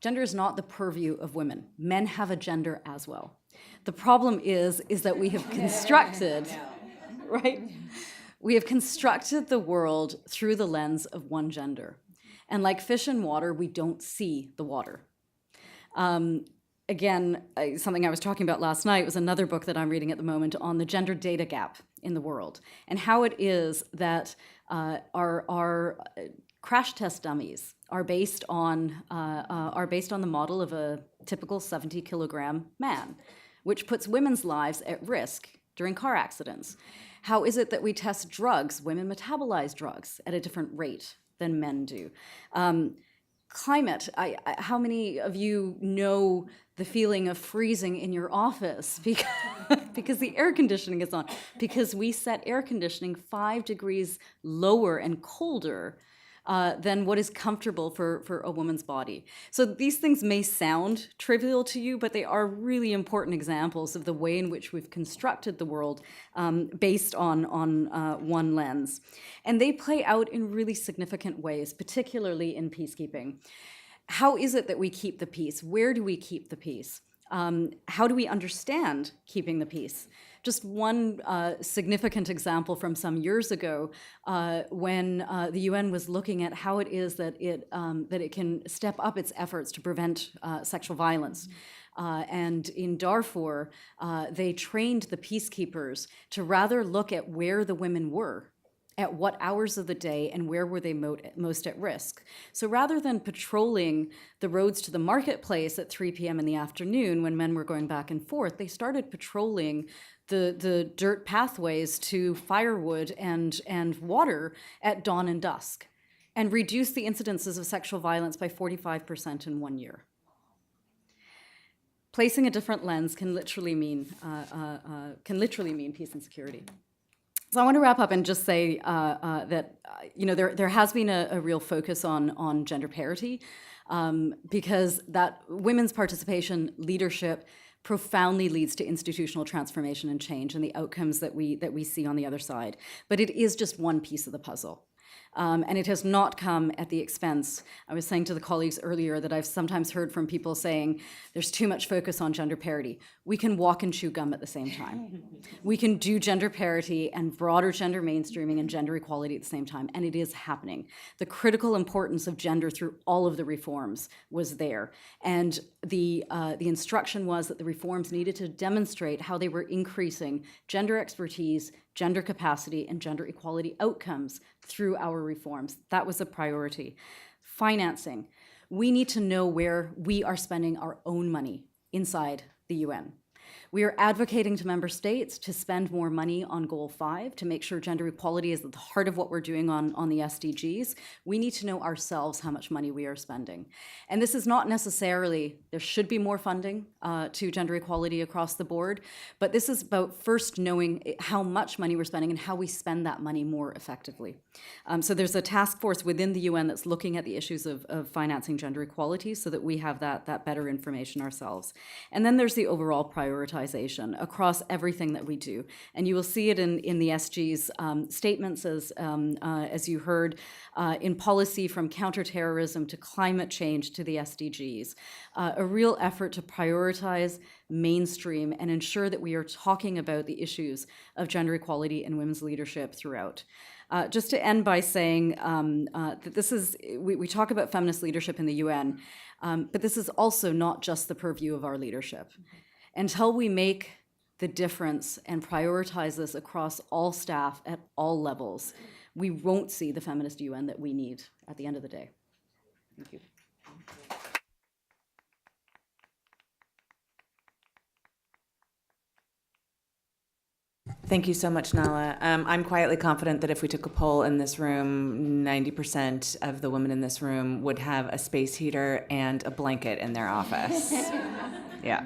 Gender is not the purview of women. Men have a gender as well. The problem is that we have constructed, right? We have constructed the world through the lens of one gender. And like fish in water, we don't see the water. Again, something I was talking about last night was another book that I'm reading at the moment on the gender data gap in the world and how it is that our crash test dummies are based on the model of a typical 70-kilogram man, which puts women's lives at risk during car accidents. How is it that we test drugs? Women metabolize drugs at a different rate than men do. Climate, how many of you know the feeling of freezing in your office because the air conditioning is on? Because we set air conditioning 5 degrees lower and colder than what is comfortable for a woman's body. So these things may sound trivial to you, but they are really important examples of the way in which we've constructed the world based on one lens. And they play out in really significant ways, particularly in peacekeeping. How is it that we keep the peace? Where do we keep the peace? How do we understand keeping the peace? Just one significant example from some years ago when the UN was looking at how it is that it can step up its efforts to prevent sexual violence. And in Darfur, they trained the peacekeepers to rather look at where the women were, at what hours of the day, and where were they most at risk. So rather than patrolling the roads to the marketplace at 3 p.m. in the afternoon when men were going back and forth, they started patrolling the dirt pathways to firewood and water at dawn and dusk, and reduced the incidences of sexual violence by 45% in 1 year. Placing a different lens can literally mean peace and security. So I want to wrap up and just say that there has been a real focus on gender parity because that women's participation, leadership, profoundly leads to institutional transformation and change and the outcomes that we see on the other side. But it is just one piece of the puzzle. And it has not come at the expense. I was saying to the colleagues earlier that I've sometimes heard from people saying there's too much focus on gender parity. We can walk and chew gum at the same time. We can do gender parity and broader gender mainstreaming and gender equality at the same time, and it is happening. The critical importance of gender through all of the reforms was there. And the instruction was that the reforms needed to demonstrate how they were increasing gender expertise, gender capacity, and gender equality outcomes through our reforms. That was a priority. Financing. We need to know where we are spending our own money inside the UN. We are advocating to member states to spend more money on Goal 5 to make sure gender equality is at the heart of what we're doing on the SDGs. We need to know ourselves how much money we are spending. And this is not necessarily, there should be more funding to gender equality across the board, but this is about first knowing how much money we're spending and how we spend that money more effectively. So there's a task force within the UN that's looking at the issues of financing gender equality so that we have that better information ourselves. And then there's the overall prioritization across everything that we do. And you will see it in the SG's statements as you heard, in policy from counterterrorism to climate change to the SDGs. A real effort to prioritize, mainstream, and ensure that we are talking about the issues of gender equality and women's leadership throughout. Just to end by saying that this is, we talk about feminist leadership in the UN, but this is also not just the purview of our leadership. Until we make the difference and prioritize this across all staff at all levels, we won't see the feminist UN that we need at the end of the day. Thank you. Thank you so much, Nala. I'm quietly confident that if we took a poll in this room, 90% of the women in this room would have a space heater and a blanket in their office. Yeah.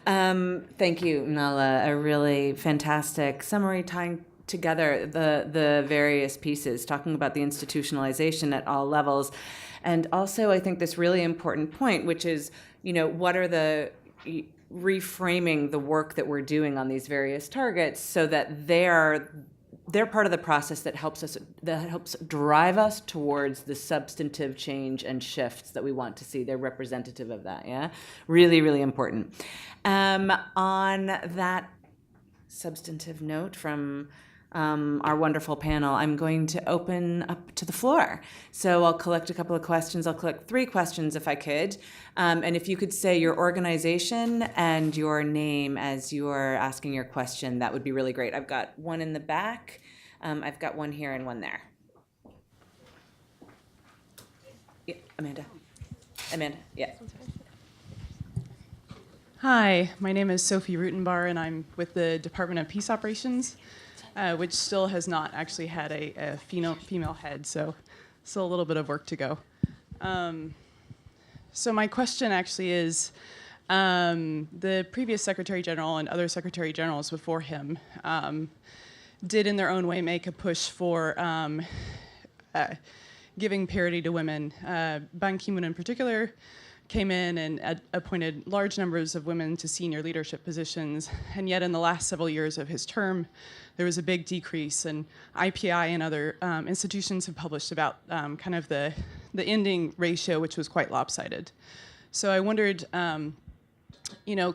Thank you, Nala. A really fantastic summary tying together the various pieces, talking about the institutionalization at all levels. And also, I think this really important point, which is, what are the reframing the work that we're doing on these various targets so that they're part of the process that helps drive us towards the substantive change and shifts that we want to see. They're representative of that, yeah? Really, really important. On that substantive note from our wonderful panel, I'm going to open up to the floor. So I'll collect a couple of questions. I'll collect 3 questions if I could. And if you could say your organization and your name as you're asking your question, that would be really great. I've got one in the back. I've got one here and one there. Yeah, Amanda, yeah. Hi, my name is Sophie Rutenbar, and I'm with the Department of Peace Operations, which still has not actually had a female head, so still a little bit of work to go. So my question actually is, the previous Secretary General and other Secretary Generals before him did in their own way make a push for giving parity to women. Ban Ki-moon in particular came in and appointed large numbers of women to senior leadership positions, and yet in the last several years of his term, there was a big decrease, and IPI and other institutions have published about kind of the ending ratio, which was quite lopsided. So I wondered,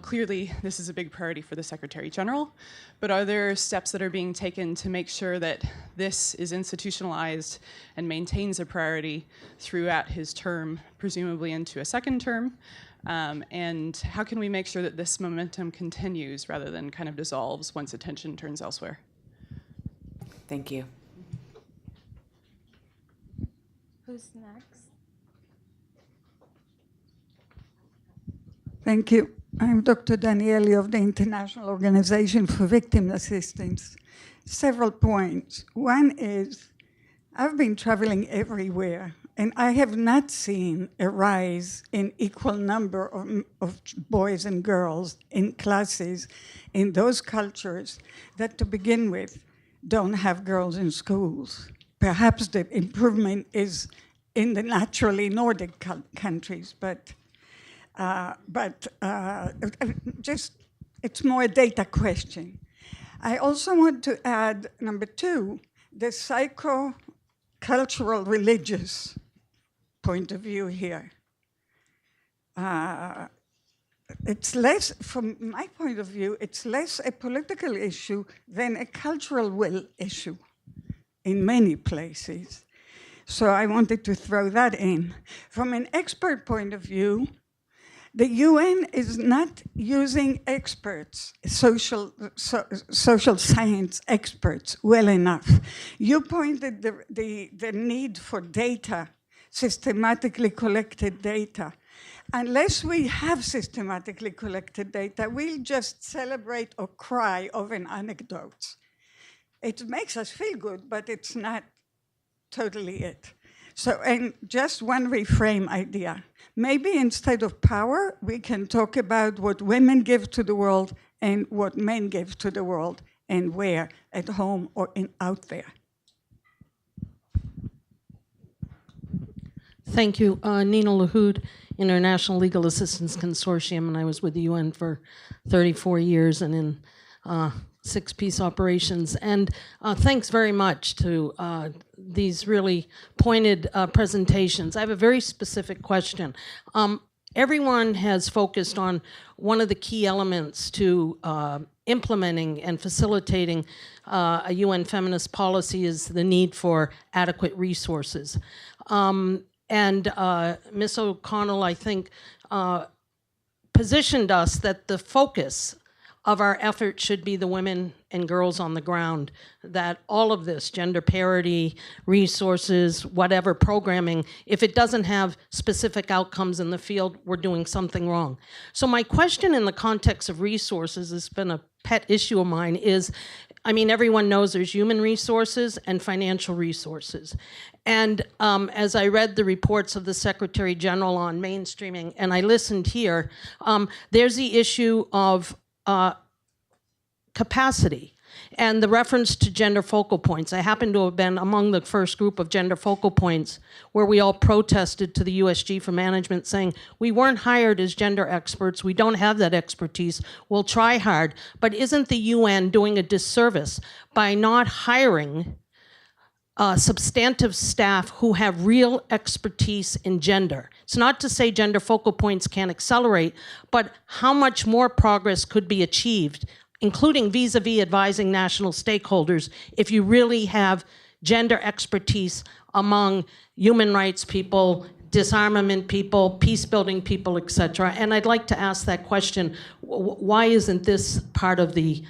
clearly this is a big priority for the Secretary General, but are there steps that are being taken to make sure that this is institutionalized and maintains a priority throughout his term, presumably into a second term? And how can we make sure that this momentum continues rather than kind of dissolves once attention turns elsewhere? Thank you. Who's next? Thank you. I'm Dr. Danieli of the International Organization for Victim Assistance. Several points. One is, I've been traveling everywhere, and I have not seen a rise in equal number of boys and girls in classes in those cultures that, to begin with, don't have girls in schools. Perhaps the improvement is in the naturally Nordic countries, but just, it's more a data question. I also want to add, number 2, the psycho-cultural religious point of view here. It's less, from my point of view, it's less a political issue than a cultural will issue in many places. So I wanted to throw that in. From an expert point of view, the UN is not using experts, social science experts, well enough. You pointed the need for data, systematically collected data. Unless we have systematically collected data, we'll just celebrate or cry over an anecdote. It makes us feel good, but it's not totally it. So, and just one reframe idea. Maybe instead of power, we can talk about what women give to the world and what men give to the world, and where, at home or out there. Thank you. Nina Lahoud, International Legal Assistance Consortium, and I was with the UN for 34 years and in 6 peace operations. And thanks very much to these really pointed presentations. I have a very specific question. Everyone has focused on one of the key elements to implementing and facilitating a UN feminist policy is the need for adequate resources. And Ms. O'Connell, I think, positioned us that the focus of our effort should be the women and girls on the ground, that all of this, gender parity, resources, whatever programming, if it doesn't have specific outcomes in the field, we're doing something wrong. So my question in the context of resources has been a pet issue of mine is, I mean, everyone knows there's human resources and financial resources. And as I read the reports of the Secretary General on mainstreaming, and I listened here, there's the issue of capacity and the reference to gender focal points. I happen to have been among the first group of gender focal points where we all protested to the USG for management saying, we weren't hired as gender experts, we don't have that expertise, we'll try hard. But isn't the UN doing a disservice by not hiring substantive staff who have real expertise in gender? It's not to say gender focal points can't accelerate, but how much more progress could be achieved, including vis-a-vis advising national stakeholders, if you really have gender expertise among human rights people, disarmament people, peace-building people, et cetera. And I'd like to ask that question, why isn't this part of the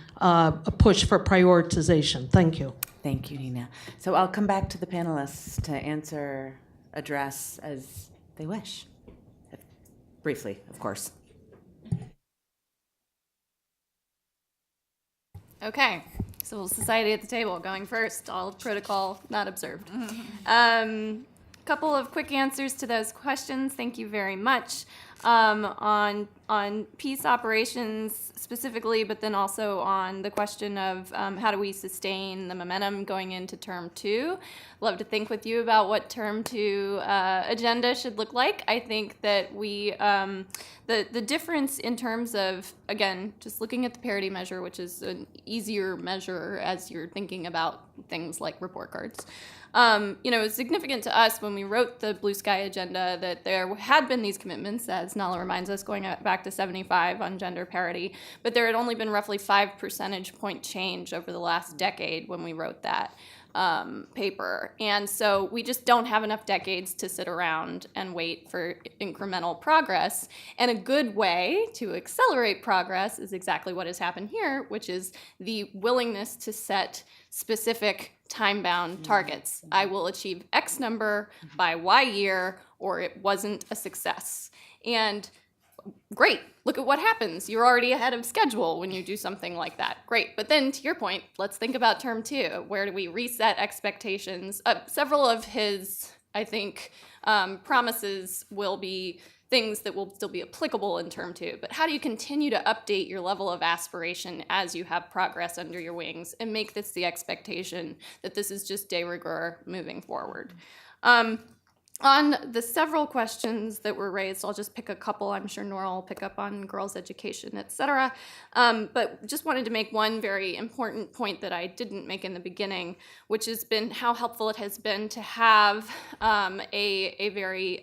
push for prioritization? Thank you. Thank you, Nina. So I'll come back to the panelists to address as they wish. Briefly, of course. Okay, civil society at the table, going first, all protocol not observed. Couple of quick answers to those questions. Thank you very much. On peace operations specifically, but then also on the question of how do we sustain the momentum going into term 2. Love to think with you about what term 2 agenda should look like. I think that we, the difference in terms of, again, just looking at the parity measure, which is an easier measure as you're thinking about things like report cards. It's significant to us when we wrote the Blue Sky agenda that there had been these commitments, as Nala reminds us, going back to 75 on gender parity, but there had only been roughly 5 percentage point change over the last decade when we wrote that paper. And so we just don't have enough decades to sit around and wait for incremental progress. And a good way to accelerate progress is exactly what has happened here, which is the willingness to set specific time-bound targets. I will achieve X number by Y year, or it wasn't a success. And great, look at what happens. You're already ahead of schedule when you do something like that. Great, but then to your point, let's think about term 2. Where do we reset expectations? Several of his, I think, promises will be things that will still be applicable in term 2, but how do you continue to update your level of aspiration as you have progress under your wings and make this the expectation that this is just de rigueur moving forward? On the several questions that were raised, I'll just pick a couple. I'm sure Nora will pick up on girls' education, et cetera. But just wanted to make one very important point that I didn't make in the beginning, which has been how helpful it has been to have a very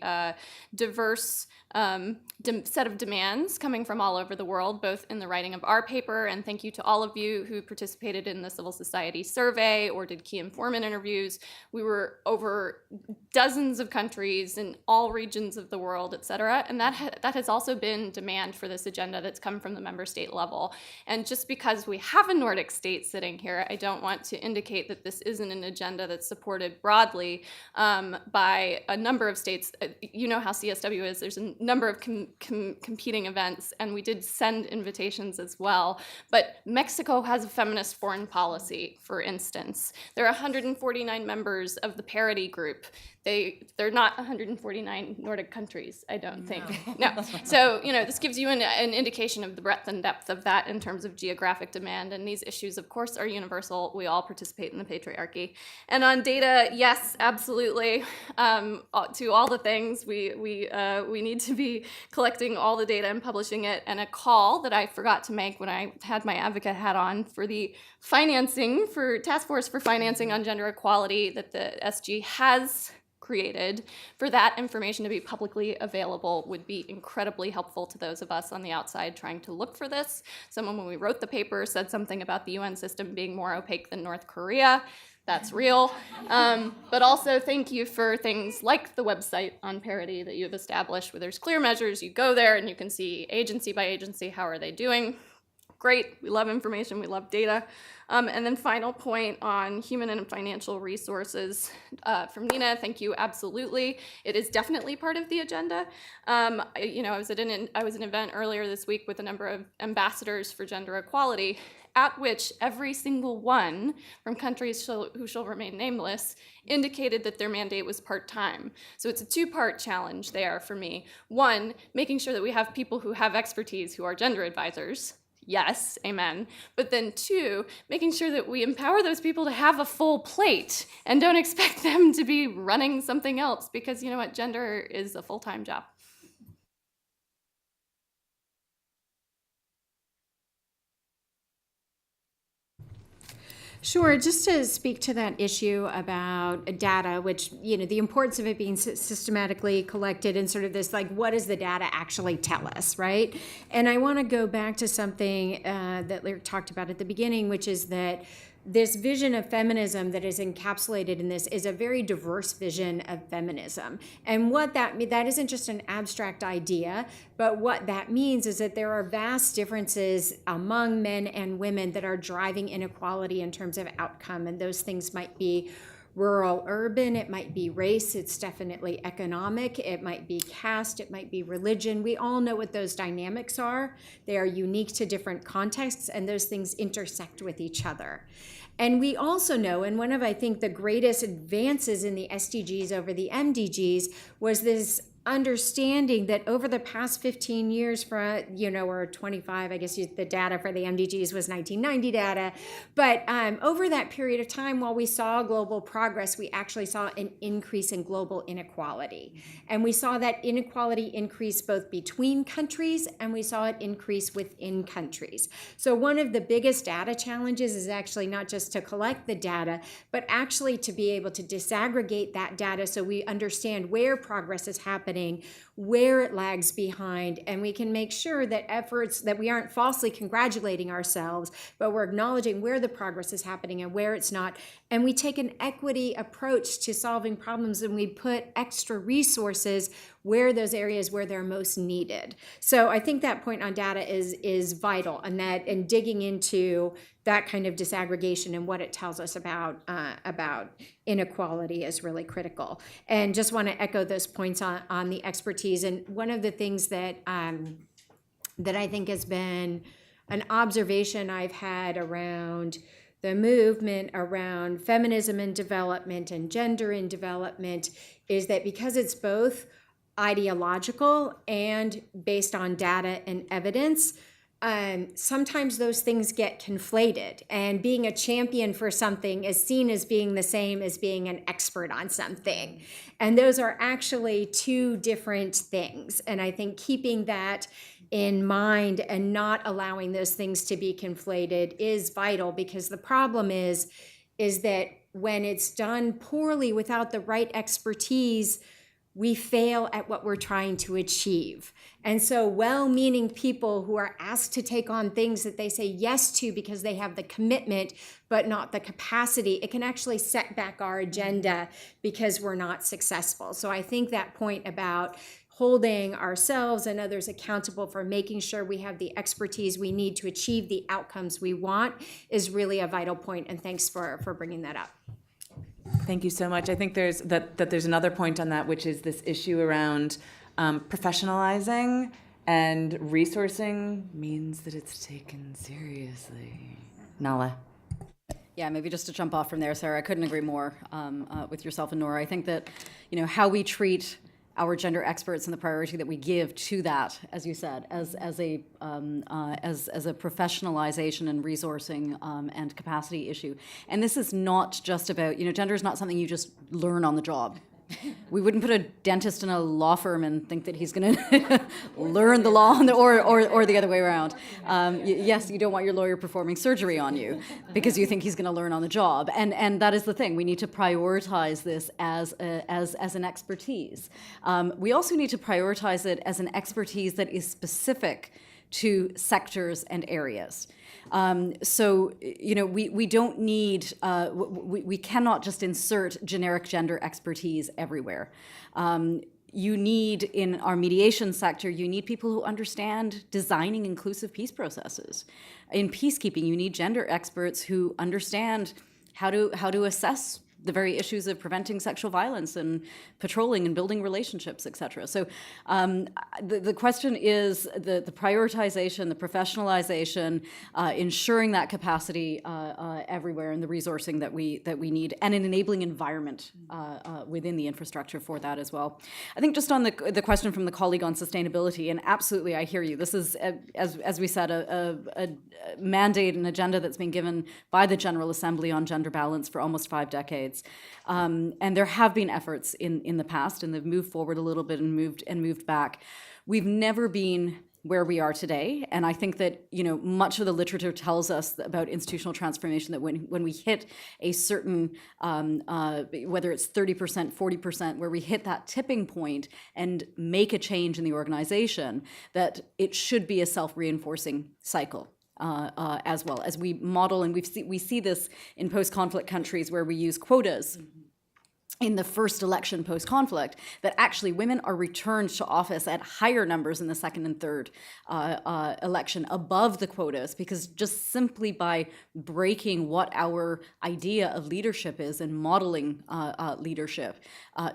diverse set of demands coming from all over the world, both in the writing of our paper, and thank you to all of you who participated in the civil society survey or did key informant interviews. We were over dozens of countries in all regions of the world, et cetera, and that has also been demand for this agenda that's come from the member state level. And just because we have a Nordic state sitting here, I don't want to indicate that this isn't an agenda that's supported broadly by a number of states. You know how CSW is. There's a number of competing events, and we did send invitations as well. But Mexico has a feminist foreign policy, for instance. There are 149 members of the parity group. They're not 149 Nordic countries, I don't think. No. So, this gives you an indication of the breadth and depth of that in terms of geographic demand. And these issues, of course, are universal. We all participate in the patriarchy. And on data, yes, absolutely. To all the things, we need to be collecting all the data and publishing it. And a call that I forgot to make when I had my advocate hat on for the financing, for Task Force for Financing on Gender Equality that the SG has created, for that information to be publicly available would be incredibly helpful to those of us on the outside trying to look for this. Someone, when we wrote the paper, said something about the UN system being more opaque than North Korea. That's real. But also thank you for things like the website on parity that you have established, where there's clear measures. You go there and you can see agency by agency, how are they doing. Great, we love information, we love data. And then final point on human and financial resources from Nina, thank you, absolutely. It is definitely part of the agenda. I was at an event earlier this week with a number of ambassadors for gender equality, at which every single one from countries who shall remain nameless indicated that their mandate was part-time. So it's a two-part challenge there for me. One, making sure that we have people who have expertise who are gender advisors. Yes, amen. But then two, making sure that we empower those people to have a full plate and don't expect them to be running something else, because you know what, gender is a full-time job. Sure, just to speak to that issue about data, which, the importance of it being systematically collected and sort of this, what does the data actually tell us, right? And I want to go back to something that Lyric talked about at the beginning, which is that this vision of feminism that is encapsulated in this is a very diverse vision of feminism. And what that isn't just an abstract idea, but what that means is that there are vast differences among men and women that are driving inequality in terms of outcome. And those things might be rural, urban, it might be race, it's definitely economic, it might be caste, it might be religion. We all know what those dynamics are. They are unique to different contexts, and those things intersect with each other. And we also know, and one of, I think, the greatest advances in the SDGs over the MDGs was this understanding that over the past 15 years, or 25, I guess the data for the MDGs was 1990 data, but over that period of time, while we saw global progress, we actually saw an increase in global inequality. And we saw that inequality increase both between countries, and we saw it increase within countries. So one of the biggest data challenges is actually not just to collect the data, but actually to be able to disaggregate that data so we understand where progress is happening, where it lags behind, and we can make sure that that we aren't falsely congratulating ourselves, but we're acknowledging where the progress is happening and where it's not. And we take an equity approach to solving problems, and we put extra resources where those areas where they're most needed. So I think that point on data is vital, and digging into that kind of disaggregation and what it tells us about inequality is really critical. And just want to echo those points on the expertise. And one of the things that I think has been an observation I've had around the movement around feminism in development and gender in development is that because it's both ideological and based on data and evidence, sometimes those things get conflated, and being a champion for something is seen as being the same as being an expert on something. And those are actually two different things. And I think keeping that in mind and not allowing those things to be conflated is vital, because the problem is that when it's done poorly without the right expertise, we fail at what we're trying to achieve. And so well-meaning people who are asked to take on things that they say yes to because they have the commitment but not the capacity, it can actually set back our agenda because we're not successful. So I think that point about holding ourselves and others accountable for making sure we have the expertise we need to achieve the outcomes we want is really a vital point, and thanks for bringing that up. Thank you so much. I think there's another point on that, which is this issue around Professionalizing and resourcing means that it's taken seriously. Nala. Yeah, maybe just to jump off from there, Sarah, I couldn't agree more with yourself and Nora. I think that, how we treat our gender experts and the priority that we give to that, as you said, as a professionalization and resourcing and capacity issue. And this is not just about, gender is not something you just learn on the job. We wouldn't put a dentist in a law firm and think that he's going to learn the law or the other way around. Yes, you don't want your lawyer performing surgery on you because you think he's going to learn on the job. And that is the thing. We need to prioritize this as an expertise. We also need to prioritize it as an expertise that is specific to sectors and areas. So, we don't need, we cannot just insert generic gender expertise everywhere. You need, in our mediation sector, you need people who understand designing inclusive peace processes. In peacekeeping, you need gender experts who understand how to assess the very issues of preventing sexual violence and patrolling and building relationships, et cetera. So the question is the prioritization, the professionalization, ensuring that capacity everywhere, and the resourcing that we need, and an enabling environment within the infrastructure for that as well. I think just on the question from the colleague on sustainability, and absolutely I hear you, this is, as we said, a mandate and agenda that's been given by the General Assembly on gender balance for almost 5 decades. And there have been efforts in the past, and they've moved forward a little bit and moved back. We've never been where we are today, and I think that much of the literature tells us about institutional transformation, that when we hit a certain, whether it's 30%, 40%, where we hit that tipping point and make a change in the organization, that it should be a self-reinforcing cycle. As well as we model, and we see this in post-conflict countries where we use quotas in the first election post-conflict, that actually women are returned to office at higher numbers in the second and third election above the quotas, because just simply by breaking what our idea of leadership is and modeling leadership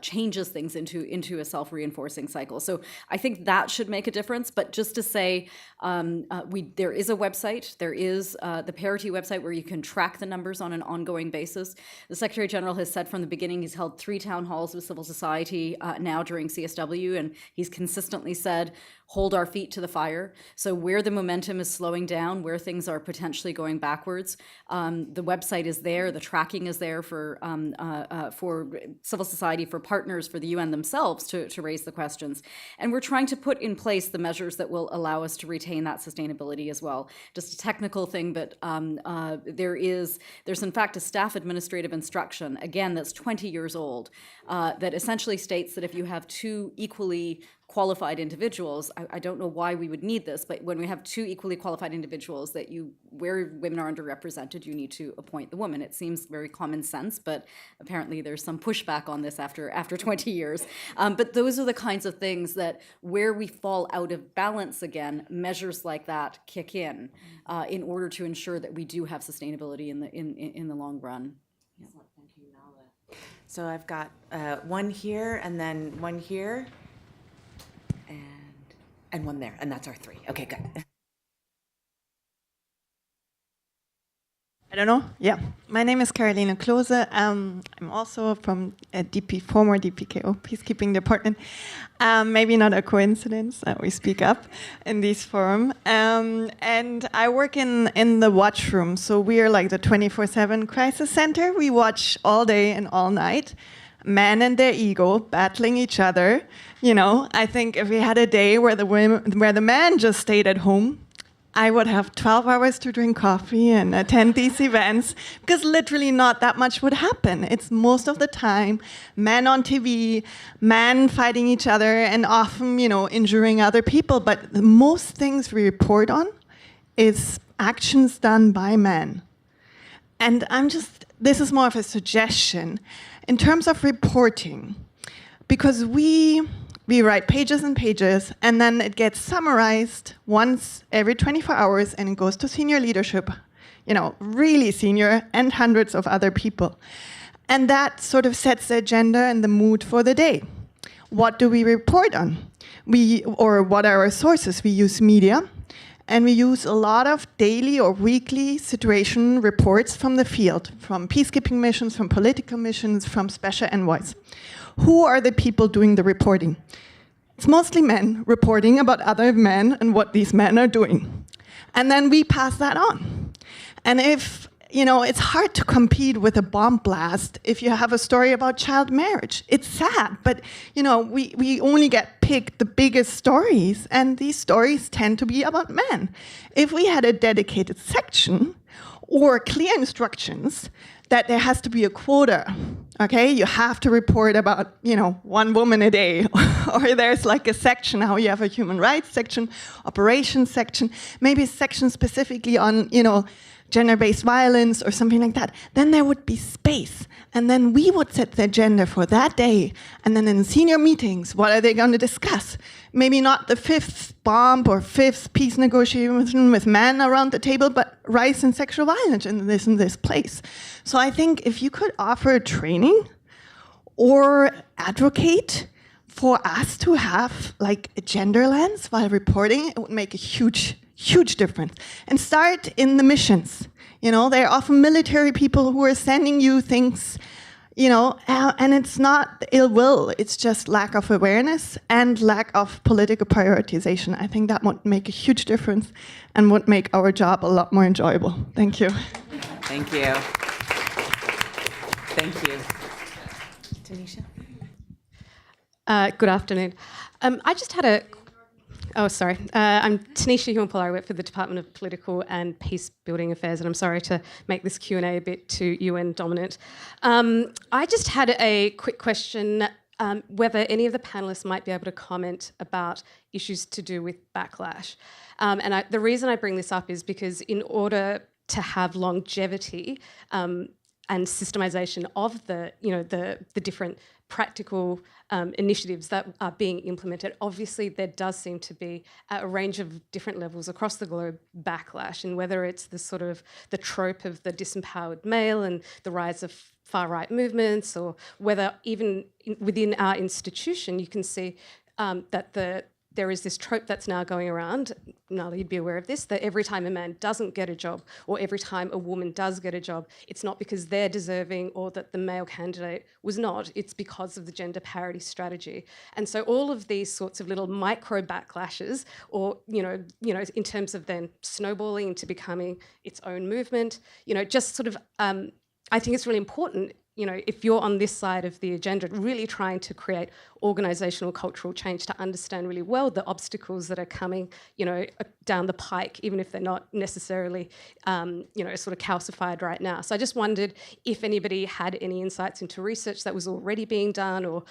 changes things into a self-reinforcing cycle. So I think that should make a difference. But just to say, there is a website, there is the Parity website where you can track the numbers on an ongoing basis. The Secretary General has said from the beginning he's held 3 town halls with civil society now during CSW, and he's consistently said, hold our feet to the fire. So where the momentum is slowing down, where things are potentially going backwards, the website is there, the tracking is there for civil society, for partners, for the UN themselves to raise the questions. And we're trying to put in place the measures that will allow us to retain that sustainability as well. Just a technical thing, but there's in fact a staff administrative instruction, again, that's 20 years old, that essentially states that if you have 2 equally qualified individuals, I don't know why we would need this, but when we have 2 equally qualified individuals, that where women are underrepresented, you need to appoint the woman. It seems very common sense, but apparently there's some pushback on this after 20 years. But those are the kinds of things that, where we fall out of balance again, measures like that kick in order to ensure that we do have sustainability in the long run. Yeah. Thank you, Nala. So I've got one here, and then one here, and one there, and that's our 3. Okay, good. I don't know. Yeah, my name is Caroline Klose. I'm also from a former DPKO Peacekeeping Department. Maybe not a coincidence that we speak up in this forum. And I work in the watch room. So we are like the 24/7 crisis center. We watch all day and all night. Men and their ego battling each other. I think if we had a day where the men just stayed at home, I would have 12 hours to drink coffee and attend these events, because literally not that much would happen. It's most of the time men on TV, men fighting each other, and often, injuring other people. But the most things we report on is actions done by men. And this is more of a suggestion in terms of reporting, because we write pages and pages, and then it gets summarized once every 24 hours, and it goes to senior leadership, really senior, and hundreds of other people. And that sort of sets the agenda and the mood for the day. what do we report on? Or what are our sources? We use media, and we use a lot of daily or weekly situation reports from the field, from peacekeeping missions, from political missions, from special envoys. Who are the people doing the reporting? It's mostly men reporting about other men and what these men are doing. And then we pass that on. And if, it's hard to compete with a bomb blast if you have a story about child marriage. It's sad, but, we only get picked the biggest stories, and these stories tend to be about men. If we had a dedicated section or clear instructions that there has to be a quota, okay? You have to report about, one woman a day, or there's like a section, how you have a human rights section, operations section, maybe a section specifically on, gender-based violence or something like that, then there would be space. And then we would set the agenda for that day. And then in senior meetings, what are they going to discuss? Maybe not the fifth bomb or fifth peace negotiation with men around the table, but rise in sexual violence in this place. So I think if you could offer training or advocate for us to have like a gender lens while reporting, it would make a huge difference. And start in the missions. There are often military people who are sending you things, and it's not ill will, it's just lack of awareness and lack of political prioritization. I think that would make a huge difference and would make our job a lot more enjoyable. Thank you. Thank you. Thank you. Tanisha? Good afternoon. I just had a... Oh, sorry. I'm Tanisha Huon-Paul. I work for the Department of Political and Peace Building Affairs, and I'm sorry to make this Q&A a bit too UN dominant. I just had a quick question, whether any of the panelists might be able to comment about issues to do with backlash. The reason I bring this up is because in order to have longevity and systemization of the different practical initiatives that are being implemented, obviously there does seem to be a range of different levels across the globe backlash, and whether it's the sort of the trope of the disempowered male and the rise of far-right movements, or whether even within our institution you can see that there is this trope that's now going around, Nala, you'd be aware of this, that every time a man doesn't get a job or every time a woman does get a job, it's not because they're deserving or that the male candidate was not, it's because of the gender parity strategy. And so all of these sorts of little micro backlashes, or, in terms of then snowballing into becoming its own movement, just sort of, I think it's really important, if you're on this side of the agenda, really trying to create organisational cultural change to understand really well the obstacles that are coming, down the pike, even if they're not necessarily, sort of calcified right now. So I just wondered if anybody had any insights into research that was already being done, or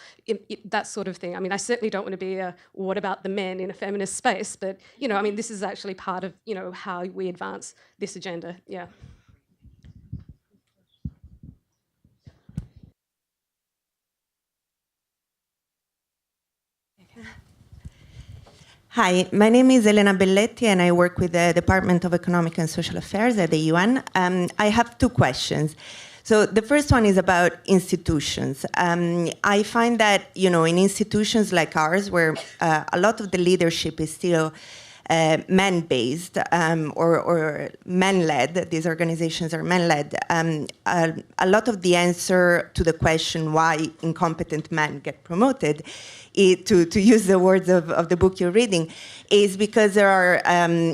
that sort of thing. I mean, I certainly don't want to be a what about the men in a feminist space, but, this is actually part of, how we advance this agenda. Yeah. Hi, my name is Elena Belletti and I work with the Department of Economic and Social Affairs at the UN. I have two questions. So the first one is about institutions. I find that, in institutions like ours, where a lot of the leadership is still men-based or men-led, these organizations are men-led, a lot of the answer to the question why incompetent men get promoted, to use the words of the book you're reading, is because there are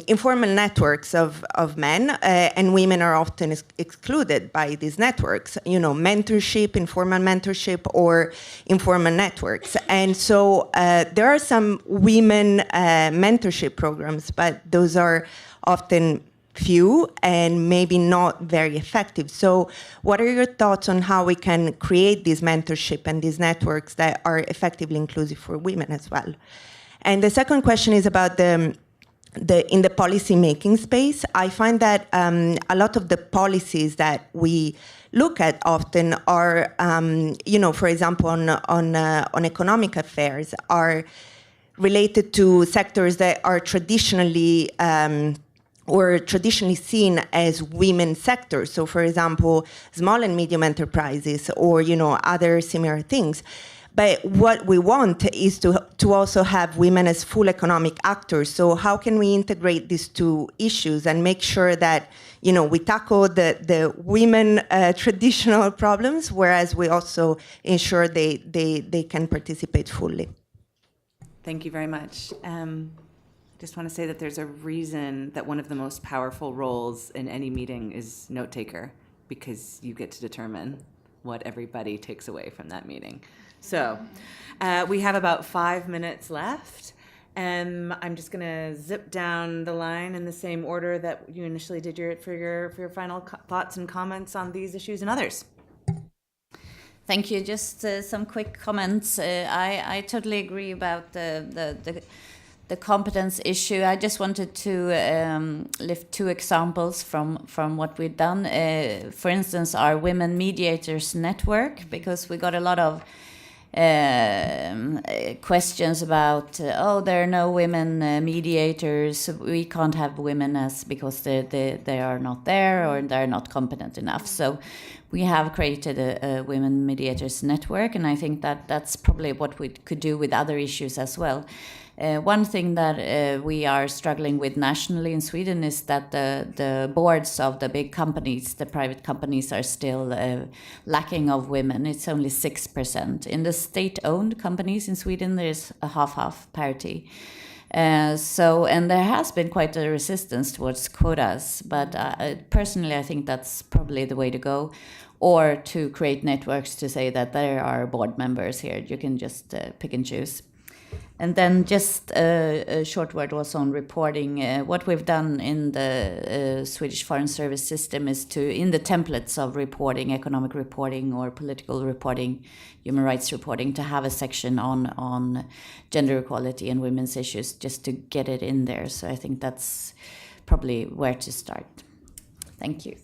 informal networks of men, and women are often excluded by these networks, mentorship, informal mentorship, or informal networks. And so there are some women mentorship programs, but those are often few and maybe not very effective. So what are your thoughts on how we can create this mentorship and these networks that are effectively inclusive for women as well? And the second question is about in the policy making space. I find that a lot of the policies that we look at often are, for example, on economic affairs, are related to sectors that are traditionally seen as women sectors. So, for example, small and medium enterprises, or other similar things. But what we want is to also have women as full economic actors. So how can we integrate these two issues and make sure that, you know, we tackle the women traditional problems, whereas we also ensure they can participate fully. Thank you very much. Just want to say that there's a reason that one of the most powerful roles in any meeting is note taker, because you get to determine what everybody takes away from that meeting. So we have about 5 minutes left. I'm just going to zip down the line in the same order that you initially did for your final thoughts and comments on these issues and others. Thank you. Just some quick comments. I totally agree about the competence issue. I just wanted to lift two examples from what we've done. For instance, our Women Mediators Network, because we got a lot of questions about, there are no women mediators, we can't have women because they are not there or they're not competent enough. So we have created a Women Mediators Network, and I think that that's probably what we could do with other issues as well. One thing that we are struggling with nationally in Sweden is that the boards of the big companies, the private companies, are still lacking of women. It's only 6%. In the state-owned companies in Sweden, there's a half-half parity. And there has been quite a resistance towards quotas, but personally I think that's probably the way to go, or to create networks to say that there are board members here. You can just pick and choose. And then just a short word also on reporting. What we've done in the Swedish Foreign Service system is in the templates of reporting, economic reporting or political reporting, human rights reporting, to have a section on gender equality and women's issues, just to get it in there. So I think that's probably where to start. Thank you.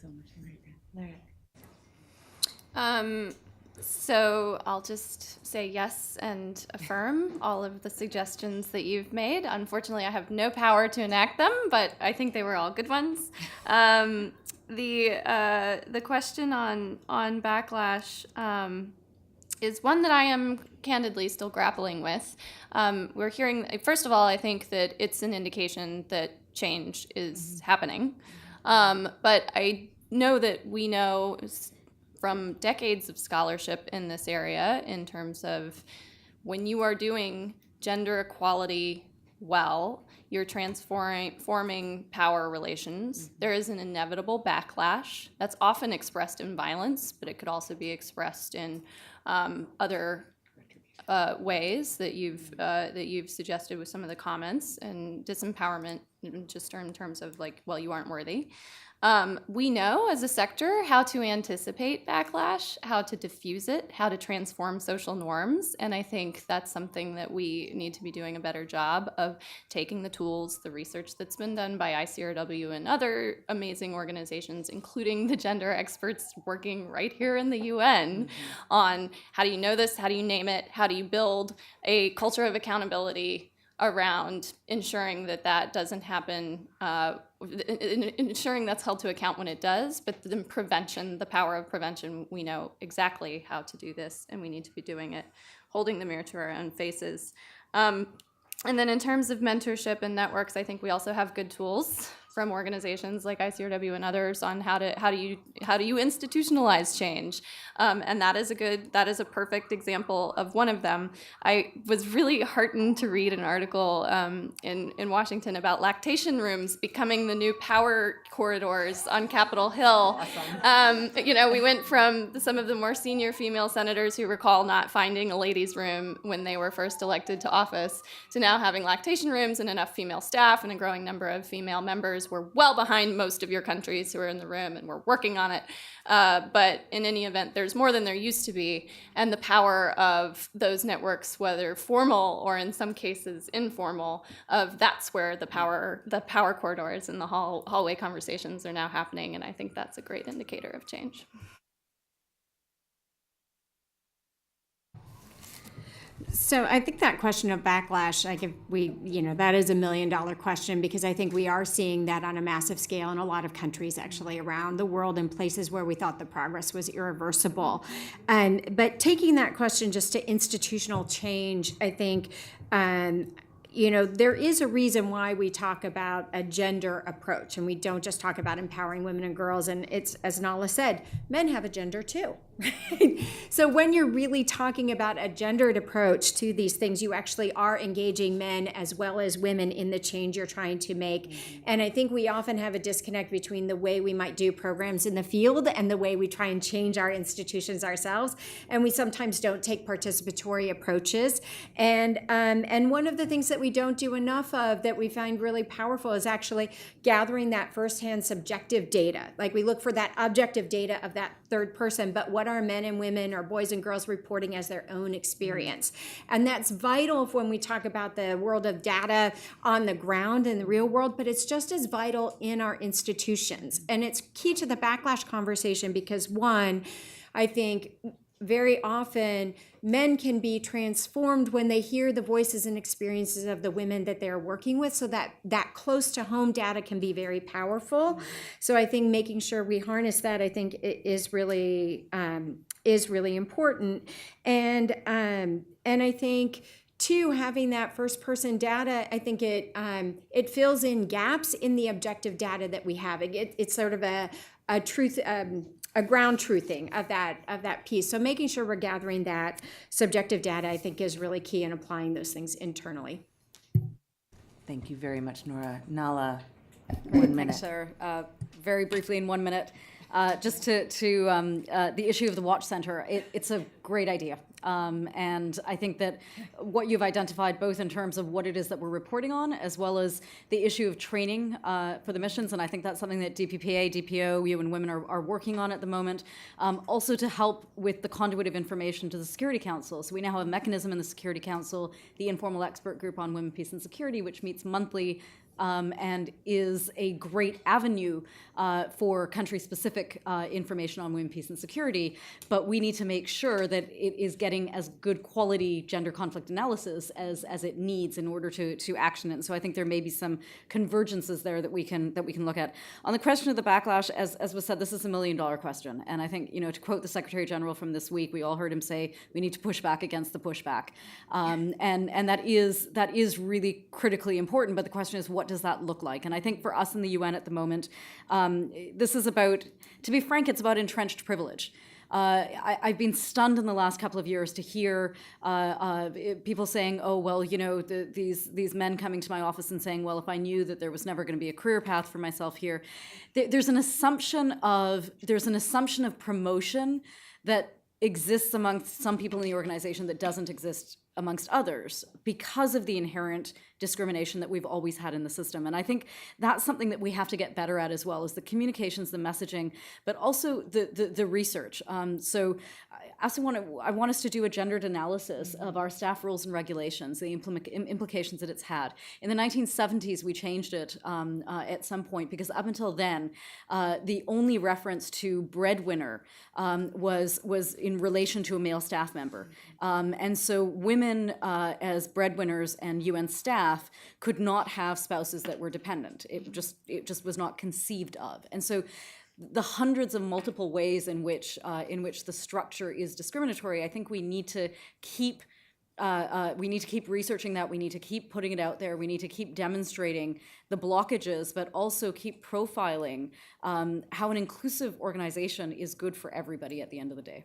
So I'll just say yes and affirm all of the suggestions that you've made. Unfortunately, I have no power to enact them, but I think they were all good ones. The question on backlash is one that I am candidly still grappling with. We're hearing, first of all, I think that it's an indication that change is happening. But I know that we know from decades of scholarship in this area, in terms of when you are doing gender equality well, you're transforming power relations. There is an inevitable backlash that's often expressed in violence, but it could also be expressed in other ways that you've suggested with some of the comments, and disempowerment, just in terms of like, well, you aren't worthy. We know as a sector how to anticipate backlash, how to diffuse it, how to transform social norms, and I think that's something that we need to be doing a better job of, taking the tools, the research that's been done by ICRW and other amazing organizations, including the gender experts working right here in the UN, on how do you know this, how do you name it, how do you build a culture of accountability around ensuring that that doesn't happen, ensuring that's held to account when it does, but then prevention, the power of prevention, we know exactly how to do this, and we need to be doing it, holding the mirror to our own faces. And then in terms of mentorship and networks, I think we also have good tools from organizations like ICRW and others on how do you institutionalize change, and that is a perfect example of one of them. I was really heartened to read an article in Washington about lactation rooms becoming the new power corridors on Capitol Hill. Awesome. We went from some of the more senior female senators who recall not finding a ladies' room when they were first elected to office, to now having lactation rooms and enough female staff and a growing number of female members. We're well behind most of your countries who are in the room, and we're working on it. But in any event, there's more than there used to be, and the power of those networks, whether formal or in some cases informal, that's where the power corridors and the hallway conversations are now happening, and I think that's a great indicator of change. So I think that question of backlash, that is $1 million question, because I think we are seeing that on a massive scale in a lot of countries actually around the world, in places where we thought the progress was irreversible. But taking that question just to institutional change, I think, there is a reason why we talk about a gender approach, and we don't just talk about empowering women and girls. And it's, as Nala said, men have a gender too. So when you're really talking about a gendered approach to these things, you actually are engaging men as well as women in the change you're trying to make. And I think we often have a disconnect between the way we might do programs in the field and the way we try and change our institutions ourselves. And we sometimes don't take participatory approaches. And one of the things that we don't do enough of that we find really powerful is actually gathering that firsthand subjective data. Like, we look for that objective data of that third person, but what are men and women or boys and girls reporting as their own experience? And that's vital when we talk about the world of data on the ground in the real world, but it's just as vital in our institutions. And it's key to the backlash conversation because, one, I think very often men can be transformed when they hear the voices and experiences of the women that they're working with, so that close to home data can be very powerful. So I think making sure we harness that, I think, is really important. And I think, two, having that first person data, I think it fills in gaps in the objective data that we have. It's sort of a truth, a ground truthing of that piece. So making sure we're gathering that subjective data, I think, is really key in applying those things internally. Thank you very much, Nora. Nala, 1 minute. Thanks, Sarah. Very briefly, in 1 minute, just to the issue of the Watch Center. It's a great idea. And I think that what you've identified, both in terms of what it is that we're reporting on, as well as the issue of training for the missions, and I think that's something that DPPA, DPO, UN Women are working on at the moment, also to help with the conduit of information to the Security Council. So we now have a mechanism in the Security Council, the Informal Expert Group on Women, Peace and Security, which meets monthly and is a great avenue for country-specific information on women, peace, and security. But we need to make sure that it is getting as good quality gender conflict analysis as it needs in order to action it. And so I think there may be some convergences there that we can look at. On the question of the backlash, as was said, this is $1 million question. And I think, to quote the Secretary General from this week, we all heard him say we need to push back against the pushback, and that is really critically important. But the question is, what does that look like? And I think for us in the UN at the moment, this is about, to be frank, it's about entrenched privilege. I've been stunned in the last couple of years to hear people saying, oh, well, these men coming to my office and saying, well, if I knew that there was never going to be a career path for myself here. There's an assumption of promotion that exists amongst some people in the organization that doesn't exist amongst others because of the inherent discrimination that we've always had in the system. And I think that's something that we have to get better at as well, is the communications, the messaging, but also the research. So I want us to do a gendered analysis of our staff rules and regulations, the implications that it's had. In the 1970s, we changed it at some point, because up until then, the only reference to breadwinner was in relation to a male staff member. And so women as breadwinners and UN staff could not have spouses that were dependent. It just was not conceived of. And so the hundreds of multiple ways in which the structure is discriminatory, I think we need to keep researching that. We need to keep putting it out there. We need to keep demonstrating the blockages, but also keep profiling how an inclusive organization is good for everybody at the end of the day.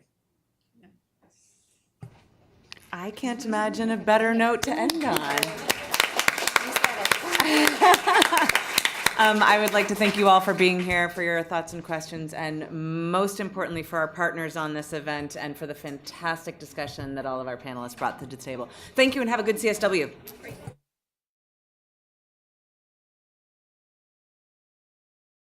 I can't imagine a better note to end on. I would like to thank you all for being here, for your thoughts and questions, and most importantly for our partners on this event and for the fantastic discussion that all of our panelists brought to the table. Thank you and have a good CSW. Great.